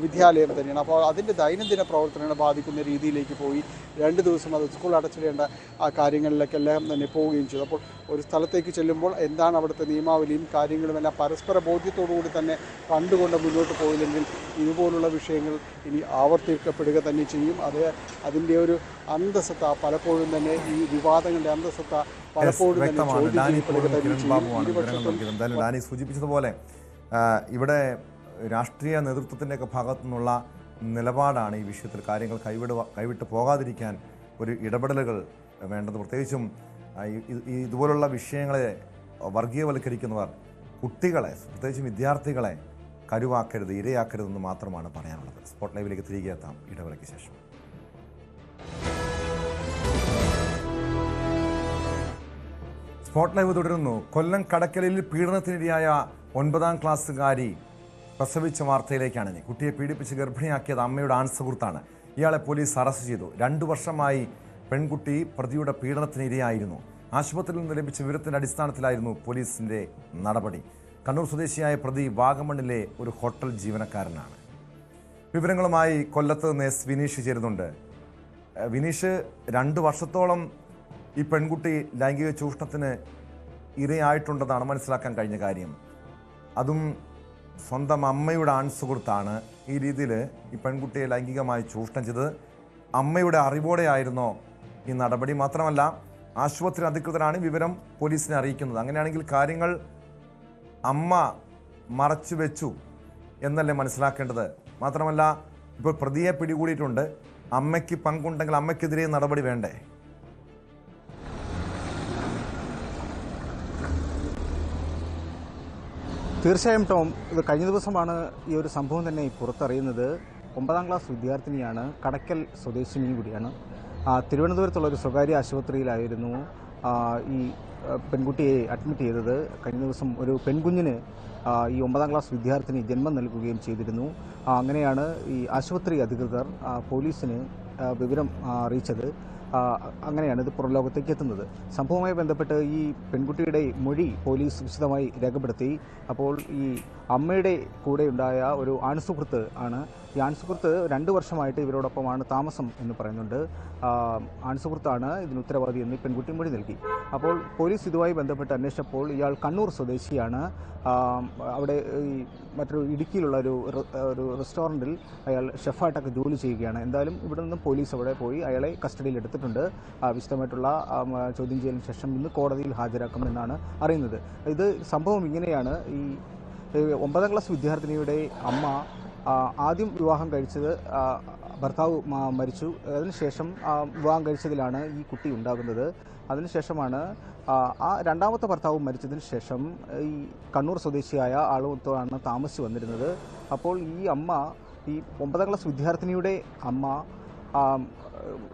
വിദ്യാലയം തന്നെയാണ്. അപ്പോൾ അതിൻ്റെ ദൈനംദിന പ്രവർത്തനങ്ങളെ ബാധിക്കുന്ന രീതിയിലേക്ക് പോയി 2 ദിവസം അത് സ്കൂൾ അടച്ചിടേണ്ട ആ കാര്യങ്ങളിലേക്കെല്ലാം തന്നെ പോവുകയും ചെയ്തു. അപ്പോൾ ഒരു സ്ഥലത്തേക്ക് ചെല്ലുമ്പോൾ എന്താണ് അവിടുത്തെ നിയമാവലിയും കാര്യങ്ങളുമെല്ലാം പരസ്പര ബോധ്യത്തോടുകൂടി തന്നെ കണ്ടുകൊണ്ട് മുന്നോട്ട് പോയില്ലെങ്കിൽ ഇതുപോലുള്ള വിഷയങ്ങൾ ഇനി ആവർത്തിക്കപ്പെടുക തന്നെ ചെയ്യും. അതിൻ്റെ ഒരു അന്തസത്ത പലപ്പോഴും തന്നെ ഈ വിവാദങ്ങളുടെ അന്തസത്ത പലപ്പോഴും ഡാനി സൂചിപ്പിച്ചതുപോലെ ഇവിടെ രാഷ്ട്രീയ നേതൃത്വത്തിൻ്റെയൊക്കെ ഭാഗത്തു നിന്നുള്ള നിലപാടാണ് ഈ വിഷയത്തിൽ കാര്യങ്ങൾ കൈവിട്ട് പോകാതിരിക്കാൻ ഒരു ഇടപെടലുകൾ വേണ്ടത്. പ്രത്യേകിച്ചും ഇതുപോലുള്ള വിഷയങ്ങളെ വർഗീയവൽക്കരിക്കുന്നവർ കുട്ടികളെ, പ്രത്യേകിച്ചും വിദ്യാർത്ഥികളെ കരുവാക്കരുത്, ഇരയാക്കരുതെന്ന് മാത്രമാണ് പറയാനുള്ളത്. സ്പോട്ട് ലൈവിലേക്ക് തിരികെ എത്താം ഇടവേളയ്ക്ക് ശേഷം. സ്പോട്ട് ലൈവ് തുടരുന്നു. കൊല്ലം കടക്കലിൽ പീഡനത്തിനിരയായ 9ാം ക്ലാസ്സുകാരി പ്രസവിച്ച വാർത്തയിലേക്കാണ്. കുട്ടിയെ പീഡിപ്പിച്ച് ഗർഭിണിയാക്കിയത് അമ്മയുടെ ആൺസുഹൃത്താണ്. ഇയാളെ പോലീസ് അറസ്റ്റ് ചെയ്തു. 2 വർഷമായി പെൺകുട്ടി പ്രതിയുടെ പീഡനത്തിന് ഇരയായിരുന്നു. ആശുപത്രിയിൽ നിന്ന് ലഭിച്ച വിവരത്തിന്റെ അടിസ്ഥാനത്തിലായിരുന്നു പോലീസിന്റെ നടപടി. കണ്ണൂർ സ്വദേശിയായ പ്രതി വാഗമണ്ണിലെ ഒരു ഹോട്ടൽ ജീവനക്കാരനാണ്. വിവരങ്ങളുമായി കൊല്ലത്ത് നിന്ന് എസ് വിനീഷ് ചേരുന്നുണ്ട്. വിനീഷ്, 2 വർഷത്തോളം ഈ പെൺകുട്ടി ലൈംഗിക ചൂഷണത്തിന് ഇരയായിട്ടുണ്ടെന്നാണ് മനസ്സിലാക്കാൻ കഴിഞ്ഞ കാര്യം. അതും സ്വന്തം അമ്മയുടെ ആൺസുഹൃത്താണ് ഈ രീതിയിൽ ഈ പെൺകുട്ടിയെ ലൈംഗികമായി ചൂഷണം ചെയ്തത്. അമ്മയുടെ അറിവോടെയായിരുന്നോ ഈ നടപടി? മാത്രമല്ല, ആശുപത്രി അധികൃതരാണ് വിവരം പോലീസിനെ അറിയിക്കുന്നത്. അങ്ങനെയാണെങ്കിൽ കാര്യങ്ങൾ അമ്മ മറച്ചു വെച്ചു എന്നല്ലേ മനസ്സിലാക്കേണ്ടത്? മാത്രമല്ല, ഇപ്പോൾ പ്രതിയെ പിടികൂടിയിട്ടുണ്ട്. അമ്മയ്ക്ക് പങ്കുണ്ടെങ്കിൽ അമ്മയ്ക്കെതിരെ നടപടി വേണ്ടേ? തീർച്ചയായും ടോം, ഇത് കഴിഞ്ഞ ദിവസമാണ് ഈ ഒരു സംഭവം തന്നെ പുറത്തറിയുന്നത്. 9ാം ക്ലാസ് വിദ്യാർത്ഥിനിയാണ്, കടക്കൽ സ്വദേശിനി കൂടിയാണ്. തിരുവനന്തപുരത്തുള്ള ഒരു സ്വകാര്യ ആശുപത്രിയിലായിരുന്നു ഈ പെൺകുട്ടിയെ അഡ്മിറ്റ് ചെയ്തത്. കഴിഞ്ഞ ദിവസം ഒരു പെൺകുഞ്ഞിന് ഈ 9ാം ക്ലാസ് വിദ്യാർത്ഥിനി ജന്മം നൽകുകയും ചെയ്തിരുന്നു. അങ്ങനെയാണ് ഈ ആശുപത്രി അധികൃതർ പോലീസിന് വിവരം അറിയിച്ചത്. അങ്ങനെയാണ് ഇത് പുറം ലോകത്തേക്ക് എത്തുന്നത്. സംഭവവുമായി ബന്ധപ്പെട്ട് ഈ പെൺകുട്ടിയുടെ മൊഴി പോലീസ് വിശദമായി രേഖപ്പെടുത്തി. അപ്പോൾ ഈ അമ്മയുടെ കൂടെ ഉണ്ടായ ഒരു ആൺസുഹൃത്ത് ആണ്. ഈ ആൺസുഹൃത്ത് 2 വർഷമായിട്ട് ഇവരോടൊപ്പമാണ് താമസം എന്ന് പറയുന്നുണ്ട്. ആൺസുഹൃത്താണ് ഇതിന് ഉത്തരവാദി എന്ന് പെൺകുട്ടി മൊഴി നൽകി. അപ്പോൾ പോലീസ് ഇതുമായി ബന്ധപ്പെട്ട് അന്വേഷിച്ചപ്പോൾ ഇയാൾ കണ്ണൂർ സ്വദേശിയാണ്. അവിടെ ഈ മറ്റൊരു ഇടുക്കിയിലുള്ള ഒരു റെസ്റ്റോറൻറ്റിൽ അയാൾ ഷെഫായിട്ടൊക്കെ ജോലി ചെയ്യുകയാണ്. എന്തായാലും ഇവിടെ നിന്നും പോലീസ് അവിടെ പോയി അയാളെ കസ്റ്റഡിയിൽ എടുത്തിട്ടുണ്ട്. വിശദമായിട്ടുള്ള ചോദ്യം ചെയ്യലിന് ശേഷം ഇന്ന് കോടതിയിൽ ഹാജരാക്കുമെന്നാണ് അറിയുന്നത്. ഇത് സംഭവം ഇങ്ങനെയാണ്. ഈ 9ാം ക്ലാസ് വിദ്യാർത്ഥിനിയുടെ അമ്മ ആദ്യം വിവാഹം കഴിച്ചത് ഭർത്താവ് മരിച്ചു. അതിനുശേഷം വിവാഹം കഴിച്ചതിലാണ് ഈ കുട്ടി ഉണ്ടാകുന്നത്. അതിനുശേഷമാണ് ആ രണ്ടാമത്തെ ഭർത്താവ് മരിച്ചതിന് ശേഷം ഈ കണ്ണൂർ സ്വദേശിയായ ആളുമൊത്താണ് താമസിച്ച് വന്നിരുന്നത്. അപ്പോൾ ഈ അമ്മ, ഈ 9ാം ക്ലാസ് വിദ്യാർത്ഥിനിയുടെ അമ്മ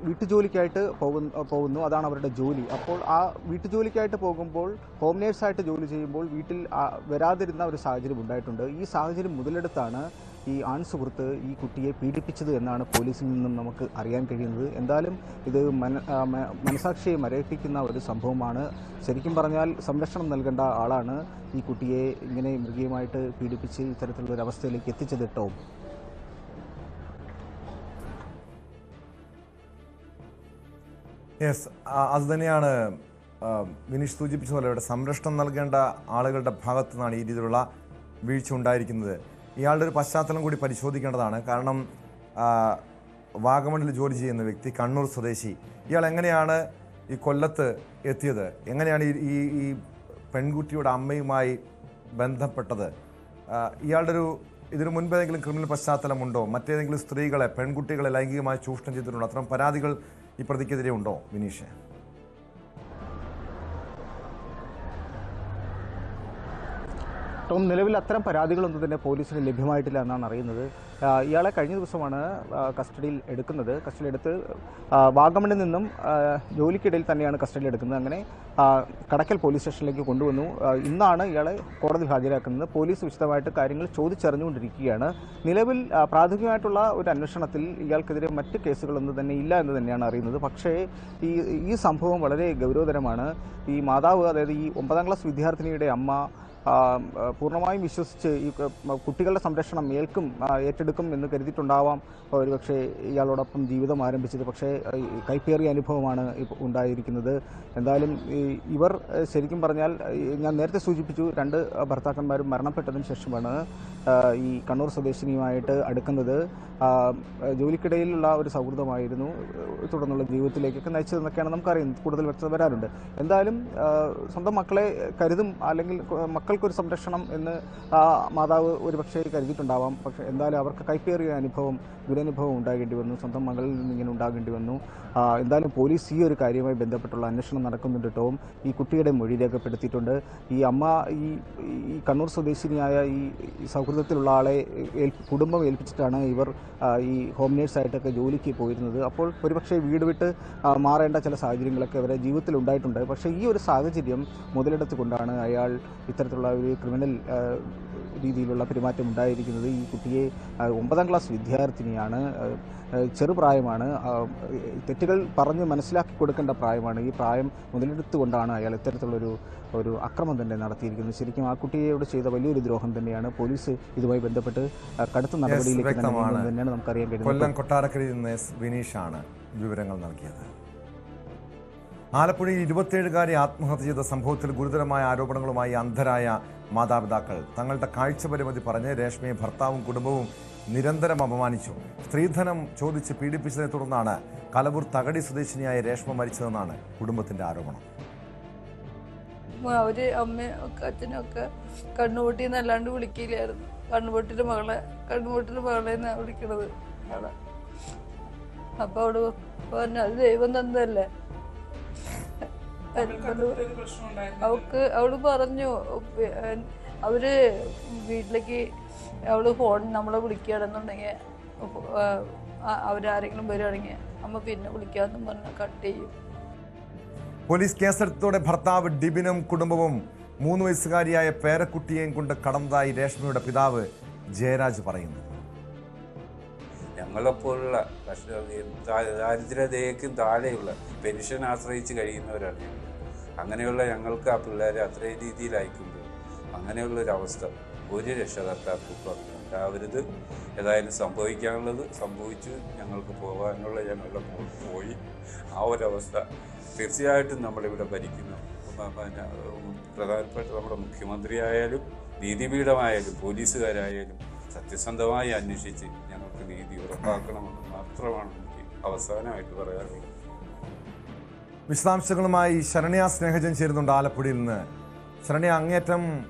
വീട്ടുജോലിക്കായിട്ട് പോകുന്നു. അതാണ് അവരുടെ ജോലി. അപ്പോൾ ആ വീട്ടുജോലിക്കായിട്ട് പോകുമ്പോൾ ഹോം നേഴ്സായിട്ട് ജോലി ചെയ്യുമ്പോൾ വീട്ടിൽ വരാതിരുന്ന ഒരു സാഹചര്യം ഉണ്ടായിട്ടുണ്ട്. ഈ സാഹചര്യം മുതലെടുത്താണ് ഈ ആൺസുഹൃത്ത് ഈ കുട്ടിയെ പീഡിപ്പിച്ചത് എന്നാണ് പോലീസിൽ നിന്നും നമുക്ക് അറിയാൻ കഴിയുന്നത്. എന്തായാലും ഇത് മനസാക്ഷിയെ മരവിപ്പിക്കുന്ന ഒരു സംഭവമാണ്. ശരിക്കും പറഞ്ഞാൽ സംരക്ഷണം നൽകേണ്ട ആളാണ് ഈ കുട്ടിയെ ഇങ്ങനെ മൃഗീയമായിട്ട് പീഡിപ്പിച്ച് ഇത്തരത്തിലുള്ള ഒരു അവസ്ഥയിലേക്ക് എത്തിച്ചത്. ടോം, യെസ്, അതുതന്നെയാണ് വിനീഷ് സൂചിപ്പിച്ചതുപോലെ ഇവിടെ സംരക്ഷണം നൽകേണ്ട ആളുകളുടെ ഭാഗത്തു നിന്നാണ് ഈ രീതിയിലുള്ള വീഴ്ച ഉണ്ടായിരിക്കുന്നത്. ഇയാളുടെ ഒരു പശ്ചാത്തലം കൂടി പരിശോധിക്കേണ്ടതാണ്. കാരണം വാഗമണിൽ ജോലി ചെയ്യുന്ന വ്യക്തി, കണ്ണൂർ സ്വദേശി, ഇയാൾ എങ്ങനെയാണ് ഈ കൊല്ലത്ത് എത്തിയത്? എങ്ങനെയാണ് ഈ പെൺകുട്ടിയുടെ അമ്മയുമായി ബന്ധപ്പെട്ടത്? ഇയാളുടെ ഇതിനു മുൻപ് ഏതെങ്കിലും ക്രിമിനൽ പശ്ചാത്തലമുണ്ടോ? മറ്റേതെങ്കിലും സ്ത്രീകളെ, പെൺകുട്ടികളെ ലൈംഗികമായി ചൂഷണം ചെയ്തിട്ടുണ്ടോ? അത്തരം പരാതികൾ ഈ പ്രതിക്കെതിരെ ഉണ്ടോ വിനീഷ്? ടോം, നിലവിൽ അത്തരം പരാതികളൊന്നും തന്നെ പോലീസിന് ലഭ്യമായിട്ടില്ല എന്നാണ് അറിയുന്നത്. ഇയാളെ കഴിഞ്ഞ ദിവസമാണ് കസ്റ്റഡിയിൽ എടുത്ത് വാഗമണിൽ നിന്നും ജോലിക്കിടയിൽ തന്നെയാണ് കസ്റ്റഡിയിൽ എടുക്കുന്നത്. അങ്ങനെ കടക്കൽ പോലീസ് സ്റ്റേഷനിലേക്ക് കൊണ്ടുവന്നു. ഇന്നാണ് ഇയാളെ കോടതിയിൽ ഹാജരാക്കുന്നത്. പോലീസ് വിശദമായിട്ട് കാര്യങ്ങൾ ചോദിച്ചറിഞ്ഞുകൊണ്ടിരിക്കുകയാണ്. നിലവിൽ പ്രാഥമികമായിട്ടുള്ള ഒരു അന്വേഷണത്തിൽ ഇയാൾക്കെതിരെ മറ്റ് കേസുകളൊന്നും തന്നെ ഇല്ല എന്ന് തന്നെയാണ് അറിയുന്നത്. പക്ഷേ ഈ സംഭവം വളരെ ഗൗരവതരമാണ്. ഈ മാതാവ്, അതായത് ഈ 9ാം ക്ലാസ് വിദ്യാർത്ഥിനിയുടെ അമ്മ പൂർണ്ണമായും വിശ്വസിച്ച് ഈ കുട്ടികളുടെ സംരക്ഷണം ഏറ്റെടുക്കും എന്ന് കരുതിയിട്ടുണ്ടാവാം ഒരുപക്ഷെ ഇയാളോടൊപ്പം ജീവിതം ആരംഭിച്ചത്. പക്ഷേ കൈപ്പേറിയ അനുഭവമാണ് ഉണ്ടായിരിക്കുന്നത്. എന്തായാലും ഇവർ ശരിക്കും പറഞ്ഞാൽ, ഞാൻ നേരത്തെ സൂചിപ്പിച്ചു, 2 ഭർത്താക്കന്മാരും മരണപ്പെട്ടതിന് ശേഷമാണ് ഈ കണ്ണൂർ സ്വദേശിനിയുമായിട്ട് അടുക്കുന്നത്. ജോലിക്കിടയിലുള്ള ഒരു സൗഹൃദമായിരുന്നു തുടർന്നുള്ള ജീവിതത്തിലേക്കൊക്കെ നയിച്ചതെന്നൊക്കെയാണ് നമുക്കറിയുന്നത്. കൂടുതൽ വ്യക്തത വരാറുണ്ട്. എന്തായാലും സ്വന്തം മക്കളെ കരുതും, അല്ലെങ്കിൽ മക്കൾക്കൊരു സംരക്ഷണം എന്ന് മാതാവ് ഒരുപക്ഷെ കരുതിയിട്ടുണ്ടാവാം. പക്ഷേ എന്തായാലും അവർക്ക് കൈപ്പേറിയ ദുരനുഭവം ഉണ്ടാകേണ്ടി വന്നു. സ്വന്തം മകളിൽ നിന്ന് ഇങ്ങനെ ഉണ്ടാകേണ്ടി വന്നു. എന്തായാലും പോലീസ് ഈ ഒരു കാര്യവുമായി ബന്ധപ്പെട്ടുള്ള അന്വേഷണം നടക്കുന്നുണ്ട്. ടോം, ഈ കുട്ടിയുടെ മൊഴി രേഖപ്പെടുത്തിയിട്ടുണ്ട്. ഈ അമ്മ ഈ കണ്ണൂർ സ്വദേശിനിയായ ഈ സൗഹൃദത്തിലുള്ള ആളെ കുടുംബം ഏൽപ്പിച്ചിട്ടാണ് ഇവർ ഈ ഹോം നേഴ്സായിട്ടൊക്കെ ജോലിക്ക് പോയിരുന്നത്. അപ്പോൾ ഒരുപക്ഷെ വീട് വിട്ട് മാറേണ്ട ചില സാഹചര്യങ്ങളൊക്കെ അവരുടെ ജീവിതത്തിൽ ഉണ്ടായിട്ടുണ്ട്. പക്ഷേ ഈ ഒരു സാഹചര്യം മുതലെടുത്തുകൊണ്ടാണ് അയാൾ ഇത്തരത്തിലുള്ള ഒരു ക്രിമിനൽ രീതിയിലുള്ള പെരുമാറ്റം ഉണ്ടായിരിക്കുന്നത്. ഈ കുട്ടിയെ 9ാം ക്ലാസ് വിദ്യാർത്ഥിനിയാണ്, ചെറുപ്രായമാണ്, തെറ്റുകൾ പറഞ്ഞ് മനസ്സിലാക്കി കൊടുക്കേണ്ട പ്രായമാണ്. ഈ പ്രായം മുതലെടുത്തുകൊണ്ടാണ് അയാൾ ഇത്തരത്തിലുള്ളൊരു അക്രമം തന്നെ നടത്തിയിരിക്കുന്നത്. ശരിക്കും ആ കുട്ടിയോട് ചെയ്ത വലിയൊരു ദ്രോഹം തന്നെയാണ്. പോലീസ് ഇതുമായി ബന്ധപ്പെട്ട് കടുത്ത നടപടിയിലേക്ക് തന്നെയാണ് നമുക്കറിയാൻ കഴിയുന്നത്. കൊല്ലം കൊട്ടാരക്കരയിൽ നിന്ന് വിനീഷാണ് വിവരങ്ങൾ നൽകിയത്. ആലപ്പുഴയിൽ 27കാരി ആത്മഹത്യ ചെയ്ത സംഭവത്തിൽ ഗുരുതരമായ ആരോപണങ്ങളുമായി അന്ധരായ മാതാപിതാക്കൾ തങ്ങളുടെ കാഴ്ചപരിമിതി പറഞ്ഞ് രേഷ്മയെ ഭർത്താവും കുടുംബവും നിരന്തരം അപമാനിച്ചു. സ്ത്രീധനം ചോദിച്ച് പീഡിപ്പിച്ചതിനെ തുടർന്നാണ് കലവൂർ തകടി സ്വദേശിനിയായ രേഷ്മ മരിച്ചതെന്നാണ് കുടുംബത്തിന്റെ ആരോപണം. അവര് അമ്മയൊക്കെ അച്ഛനൊക്കെ കണ്ണുപൊട്ടി എന്നല്ലാണ്ട് വിളിക്കില്ലായിരുന്നു. കണ്ണുപൊട്ടിന്റെ മകളെ എന്നാ വിളിക്കണത്. അപ്പൊ അവള് പറഞ്ഞു അത് ദൈവം തന്നതല്ലേ. അവള് പറഞ്ഞു അവര് വീട്ടിലേക്ക് ഫോൺ നമ്മളെ വിളിക്കുകയാണെന്നുണ്ടെങ്കിൽ അവരാരെങ്കിലും വരികയാണെങ്കിൽ അമ്മ പിന്നെ വിളിക്കാമെന്നും പറഞ്ഞാൽ കട്ട് ചെയ്യും. പോലീസ് കേസെടുത്തതോടെ ഭർത്താവ് ഡിബിനും കുടുംബവും 3 വയസ്സുകാരിയായ പേരക്കുട്ടിയെയും കൊണ്ട് കടന്നതായി രേഷ്മയുടെ പിതാവ് ജയരാജ് പറയുന്നു. ഞങ്ങളെപ്പോലുള്ള ദാരിദ്ര്യതയ്ക്കും താഴെയുള്ള പെൻഷൻ ആശ്രയിച്ച് കഴിയുന്നവരാണ് ഞങ്ങൾ. അങ്ങനെയുള്ള ഞങ്ങൾക്ക് ആ പിള്ളേരെ അത്രയും രീതിയിൽ അയക്കുമ്പോൾ അങ്ങനെയുള്ളൊരവസ്ഥ ഒരു രക്ഷകർത്താക്കും ഇപ്പം ഉണ്ടാവരുത്. ഏതായാലും സംഭവിക്കാനുള്ളത് സംഭവിച്ചു. ഞങ്ങൾക്ക് പോകാനുള്ള ഞങ്ങളുടെ പോയി. ആ ഒരവസ്ഥ തീർച്ചയായിട്ടും നമ്മളിവിടെ ഭരിക്കുന്ന പ്രധാനപ്പെട്ട നമ്മുടെ മുഖ്യമന്ത്രിയായാലും നീതിപീഠമായാലും പോലീസുകാരായാലും സത്യസന്ധമായി അന്വേഷിച്ച് ഞങ്ങൾക്ക് നീതി ഉറപ്പാക്കണമെന്ന് മാത്രമാണ് എനിക്ക് അവസാനമായിട്ട് പറയാനുള്ളത്. വിശദാംശങ്ങളുമായി ശരണ്യ സ്നേഹജൻ ചേരുന്നുണ്ട് ആലപ്പുഴയിൽ നിന്ന്. ശരണ്യ, അങ്ങേറ്റം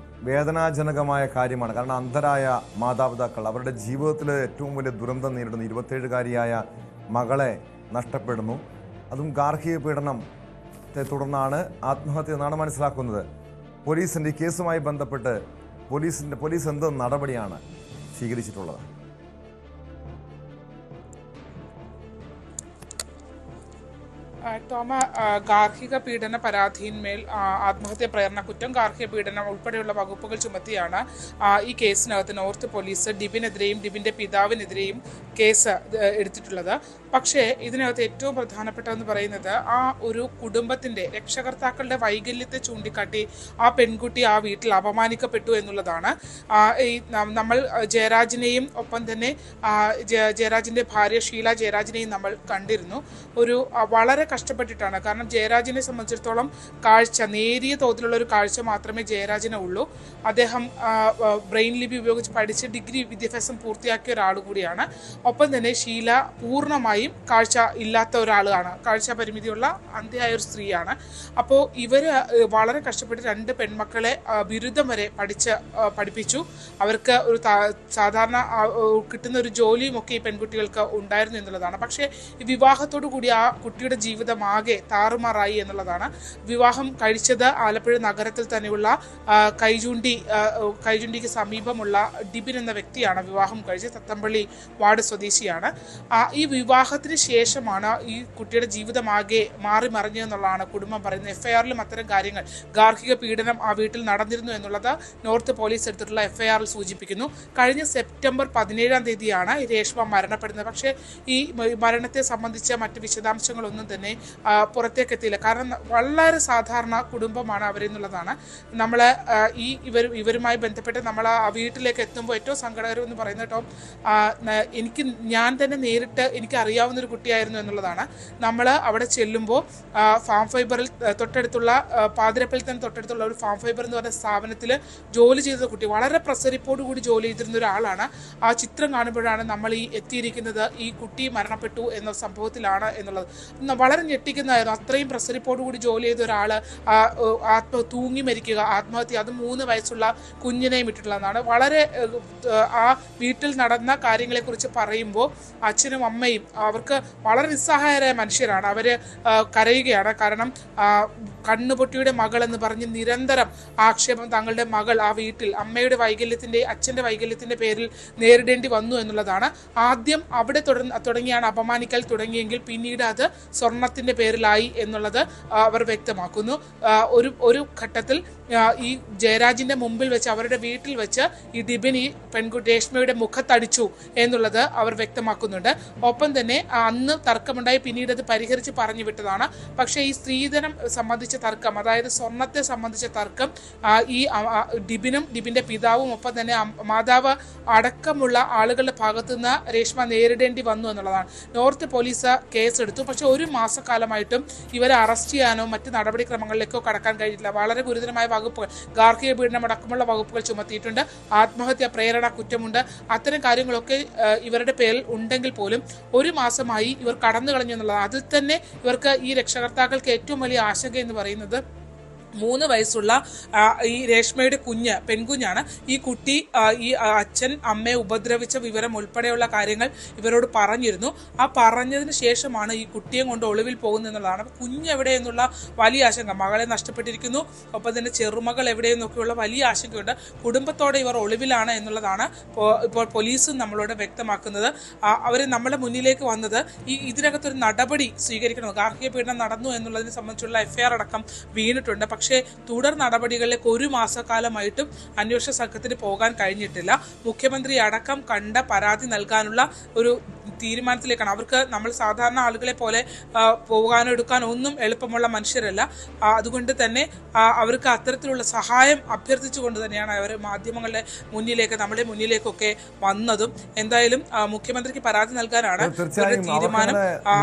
വേദനാജനകമായ കാര്യമാണ്. കാരണം അന്ധരായ മാതാപിതാക്കൾ അവരുടെ ജീവിതത്തിൽ ഏറ്റവും വലിയ ദുരന്തം നേരിടുന്നു. 27-കാരിയായ മകളെ നഷ്ടപ്പെടുന്നു. അതും ഗാർഹിക പീഡനത്തെ തുടർന്നാണ് ആത്മഹത്യ എന്നാണ് മനസ്സിലാക്കുന്നത്. പോലീസിൻ്റെ ഈ കേസുമായി ബന്ധപ്പെട്ട് പോലീസ് എന്ത് നടപടിയാണ് സ്വീകരിച്ചിട്ടുള്ളത്? ടോമ, ഗാർഹിക പീഡന പരാതിയിന്മേൽ ആത്മഹത്യ പ്രേരണ കുറ്റം, ഗാർഹിക പീഡനം ഉൾപ്പെടെയുള്ള വകുപ്പുകൾ ചുമത്തിയാണ് ഈ കേസിനകത്ത് നോർത്ത് പോലീസ് ഡിബിനെതിരെയും ഡിബിൻ്റെ പിതാവിനെതിരെയും കേസ് എടുത്തിട്ടുള്ളത്. പക്ഷേ ഇതിനകത്ത് ഏറ്റവും പ്രധാനപ്പെട്ടതെന്ന് പറയുന്നത് ആ ഒരു കുടുംബത്തിൻ്റെ രക്ഷകർത്താക്കളുടെ വൈകല്യത്തെ ചൂണ്ടിക്കാട്ടി ആ പെൺകുട്ടി ആ വീട്ടിൽ അപമാനിക്കപ്പെട്ടു എന്നുള്ളതാണ്. നമ്മൾ ജയരാജിനെയും ഒപ്പം തന്നെ ജയരാജിൻ്റെ ഭാര്യ ഷീല ജയരാജിനെയും നമ്മൾ കണ്ടിരുന്നു. ഒരു വളരെ കഷ്ടപ്പെട്ടിട്ടാണ്. കാരണം ജയരാജിനെ സംബന്ധിച്ചിടത്തോളം കാഴ്ച, നേരിയ തോതിലുള്ള ഒരു കാഴ്ച മാത്രമേ ജയരാജിന് ഉള്ളൂ. അദ്ദേഹം ബ്രെയിൻ ലിപി ഉപയോഗിച്ച് പഠിച്ച് ഡിഗ്രി വിദ്യാഭ്യാസം പൂർത്തിയാക്കിയ ഒരാൾ കൂടിയാണ്. ഒപ്പം തന്നെ ഷീല പൂർണ്ണമായും കാഴ്ച ഇല്ലാത്ത ഒരാളാണ്, കാഴ്ച പരിമിതിയുള്ള അന്ധയായ ഒരു സ്ത്രീയാണ്. അപ്പോൾ ഇവർ വളരെ കഷ്ടപ്പെട്ട് 2 പെൺമക്കളെ ബിരുദം വരെ പഠിപ്പിച്ചു. അവർക്ക് ഒരു സാധാരണ കിട്ടുന്ന ഒരു ജോലിയും ഒക്കെ ഈ പെൺകുട്ടികൾക്ക് ഉണ്ടായിരുന്നു എന്നുള്ളതാണ്. പക്ഷേ ഈ വിവാഹത്തോടു കൂടി ആ കുട്ടിയുടെ ജീവിതം ആകെ താറുമാറായി എന്നുള്ളതാണ്. വിവാഹം കഴിച്ചത് ആലപ്പുഴ നഗരത്തിൽ തന്നെയുള്ള കൈചൂണ്ടിക്ക് സമീപമുള്ള ഡിബിൻ എന്ന വ്യക്തിയാണ് വിവാഹം കഴിച്ചത്. തത്തമ്പള്ളി വാർഡ് സ്വദേശിയാണ്. ഈ വിവാഹത്തിന് ശേഷമാണ് ഈ കുട്ടിയുടെ ജീവിതമാകെ മാറി മറിഞ്ഞതെന്നുള്ളതാണ് കുടുംബം പറയുന്നത്. എഫ്ഐആറിലും അത്തരം കാര്യങ്ങൾ, ഗാർഹിക പീഡനം ആ വീട്ടിൽ നടന്നിരുന്നു എന്നുള്ളത് നോർത്ത് പോലീസ് എടുത്തിട്ടുള്ള എഫ്ഐആറിൽ സൂചിപ്പിക്കുന്നു. കഴിഞ്ഞ സെപ്റ്റംബർ 17-ാം തീയതിയാണ് രേഷ്മ മരണപ്പെടുന്നത്. പക്ഷേ ഈ മരണത്തെ സംബന്ധിച്ച മറ്റ് വിശദാംശങ്ങളൊന്നും തന്നെ പുറത്തേക്ക് എത്തിയില്ല. കാരണം വളരെ സാധാരണ കുടുംബമാണ് അവരെന്നുള്ളതാണ്. നമ്മൾ ഇവരുമായി ബന്ധപ്പെട്ട് നമ്മൾ ആ വീട്ടിലേക്ക് എത്തുമ്പോൾ ഏറ്റവും സങ്കടകരം എന്ന് പറയുന്നത് ഞാൻ തന്നെ നേരിട്ട് എനിക്ക് അറിയാവുന്നൊരു കുട്ടിയായിരുന്നു എന്നുള്ളതാണ്. നമ്മൾ അവിടെ ചെല്ലുമ്പോൾ ഫാം ഫൈബറിൽ തൊട്ടടുത്തുള്ള പാതിരപ്പള്ളിയിൽ തന്നെ തൊട്ടടുത്തുള്ള ഒരു ഫാം ഫൈബർ എന്ന് പറഞ്ഞ സ്ഥാപനത്തിൽ ജോലി ചെയ്ത കുട്ടി, വളരെ പ്രസരിപ്പോടുകൂടി ജോലി ചെയ്തിരുന്ന ഒരാളാണ്. ആ ചിത്രം കാണുമ്പോഴാണ് നമ്മൾ ഈ എത്തിയിരിക്കുന്നത് ഈ കുട്ടി മരണപ്പെട്ടു എന്ന സംഭവത്തിലാണ് എന്നുള്ളത്. വളരെ ഞെട്ടിക്കുന്നതായിരുന്നു. അത്രയും പ്രസരിപ്പോടുകൂടി ജോലി ചെയ്ത ഒരാൾ തൂങ്ങി മരിക്കുക, ആത്മഹത്യ, അത് 3 വയസ്സുള്ള കുഞ്ഞിനെയും ഇട്ടിട്ടുള്ളതാണ്. വളരെ ആ വീട്ടിൽ നടന്ന കാര്യങ്ങളെക്കുറിച്ച് പറയുമ്പോൾ അച്ഛനും അമ്മയും അവർക്ക് വളരെ നിസ്സഹായരായ മനുഷ്യരാണ്. അവർ കരയുകയാണ്. കാരണം കണ്ണുപൊട്ടിയുടെ മകൾ എന്ന് പറഞ്ഞ് നിരന്തരം ആക്ഷേപം തങ്ങളുടെ മകൾ ആ വീട്ടിൽ അമ്മയുടെ വൈകല്യത്തിൻ്റെ, അച്ഛൻ്റെ വൈകല്യത്തിൻ്റെ പേരിൽ നേരിടേണ്ടി വന്നു എന്നുള്ളതാണ്. ആദ്യം അവിടെ തുടങ്ങിയാണ് അപമാനിക്കൽ തുടങ്ങിയെങ്കിൽ പിന്നീട് അത് സ്വർണത്തിൻ്റെ പേരിലായി എന്നുള്ളത് അവർ വ്യക്തമാക്കുന്നു. ഒരു ഘട്ടത്തിൽ ഈ ജയരാജിൻ്റെ മുമ്പിൽ വെച്ച്, അവരുടെ വീട്ടിൽ വെച്ച് ഈ ഡിബിൻ ഈ പെൺകുട്ടി രേഷ്മയുടെ മുഖത്തടിച്ചു എന്നുള്ളത് അവർ വ്യക്തമാക്കുന്നുണ്ട്. ഒപ്പം തന്നെ അന്ന് തർക്കമുണ്ടായി, പിന്നീട് അത് പരിഹരിച്ച് പറഞ്ഞു വിട്ടതാണ്. പക്ഷേ ഈ സ്ത്രീധനം സംബന്ധിച്ച തർക്കം, അതായത് സ്വർണത്തെ സംബന്ധിച്ച തർക്കം ഈ ഡിബിനും ഡിബിൻ്റെ പിതാവും ഒപ്പം തന്നെ മാതാവ് അടക്കമുള്ള ആളുകളുടെ ഭാഗത്തുനിന്ന് രേഷ്മ നേരിടേണ്ടി വന്നു എന്നുള്ളതാണ്. നോർത്ത് പോലീസ് കേസെടുത്തു. പക്ഷേ 1 മാസക്കാലമായിട്ടും ഇവരെ അറസ്റ്റ് ചെയ്യാനോ മറ്റ് നടപടിക്രമങ്ങളിലേക്കോ കടക്കാൻ കഴിഞ്ഞിട്ടില്ല. വളരെ ഗുരുതരമായ വകുപ്പുകൾ, ഗാർഹിക പീഡനം അടക്കമുള്ള വകുപ്പുകൾ ചുമത്തിയിട്ടുണ്ട്. ആത്മഹത്യ പ്രേരണ കുറ്റമുണ്ട്. അത്തരം കാര്യങ്ങളൊക്കെ ഇവരുടെ പേരിൽ ഉണ്ടെങ്കിൽ പോലും 1 മാസമായി ഇവർ കടന്നു കളഞ്ഞു എന്നുള്ളതാണ്. അതിൽ തന്നെ ഇവർക്ക് ഈ രക്ഷകർത്താക്കൾക്ക് ഏറ്റവും വലിയ ആശങ്ക എന്ന് പറയുന്നത് 3 വയസ്സുള്ള ഈ രേഷ്മയുടെ പെൺകുഞ്ഞാണ്. ഈ കുട്ടി ഈ അച്ഛൻ അമ്മയെ ഉപദ്രവിച്ച വിവരം ഉൾപ്പെടെയുള്ള കാര്യങ്ങൾ ഇവരോട് പറഞ്ഞിരുന്നു. ആ പറഞ്ഞതിന് ശേഷമാണ് ഈ കുട്ടിയെ കൊണ്ട് ഒളിവിൽ പോകുന്നതെന്നുള്ളതാണ്. കുഞ്ഞെവിടെ എന്നുള്ള വലിയ ആശങ്ക, മകളെ നഷ്ടപ്പെട്ടിരിക്കുന്നു, ഒപ്പം തന്നെ ചെറുമകൾ എവിടെയെന്നൊക്കെയുള്ള വലിയ ആശങ്കയുണ്ട്. കുടുംബത്തോടെ ഇവർ ഒളിവിലാണ് എന്നുള്ളതാണ് ഇപ്പോൾ പോലീസും നമ്മളോട് വ്യക്തമാക്കുന്നത്. അവർ നമ്മുടെ മുന്നിലേക്ക് വന്നത് ഇതിനകത്തൊരു നടപടി സ്വീകരിക്കണം. ഗാർഹിക പീഡനം നടന്നു എന്നുള്ളതിനെ സംബന്ധിച്ചുള്ള എഫ്ഐആർ അടക്കം വീണിട്ടുണ്ട്. പക്ഷേ തുടർ നടപടികളിലേക്ക് 1 മാസക്കാലമായിട്ടും അന്വേഷണ സംഘത്തിന് പോകാൻ കഴിഞ്ഞിട്ടില്ല. മുഖ്യമന്ത്രി അടക്കം കണ്ട പരാതി നൽകാനുള്ള ഒരു തീരുമാനത്തിലേക്കാണ്. അവർക്ക് നമ്മൾ സാധാരണ ആളുകളെ പോലെ പോകാനോ എടുക്കാനോ ഒന്നും എളുപ്പമുള്ള മനുഷ്യരല്ല. അതുകൊണ്ട് തന്നെ അവർക്ക് അത്തരത്തിലുള്ള സഹായം അഭ്യർത്ഥിച്ചുകൊണ്ട് തന്നെയാണ് അവർ മാധ്യമങ്ങളുടെ മുന്നിലേക്ക്, നമ്മുടെ മുന്നിലേക്കൊക്കെ വന്നതും. എന്തായാലും മുഖ്യമന്ത്രിക്ക് പരാതി നൽകാനാണ് തീരുമാനം.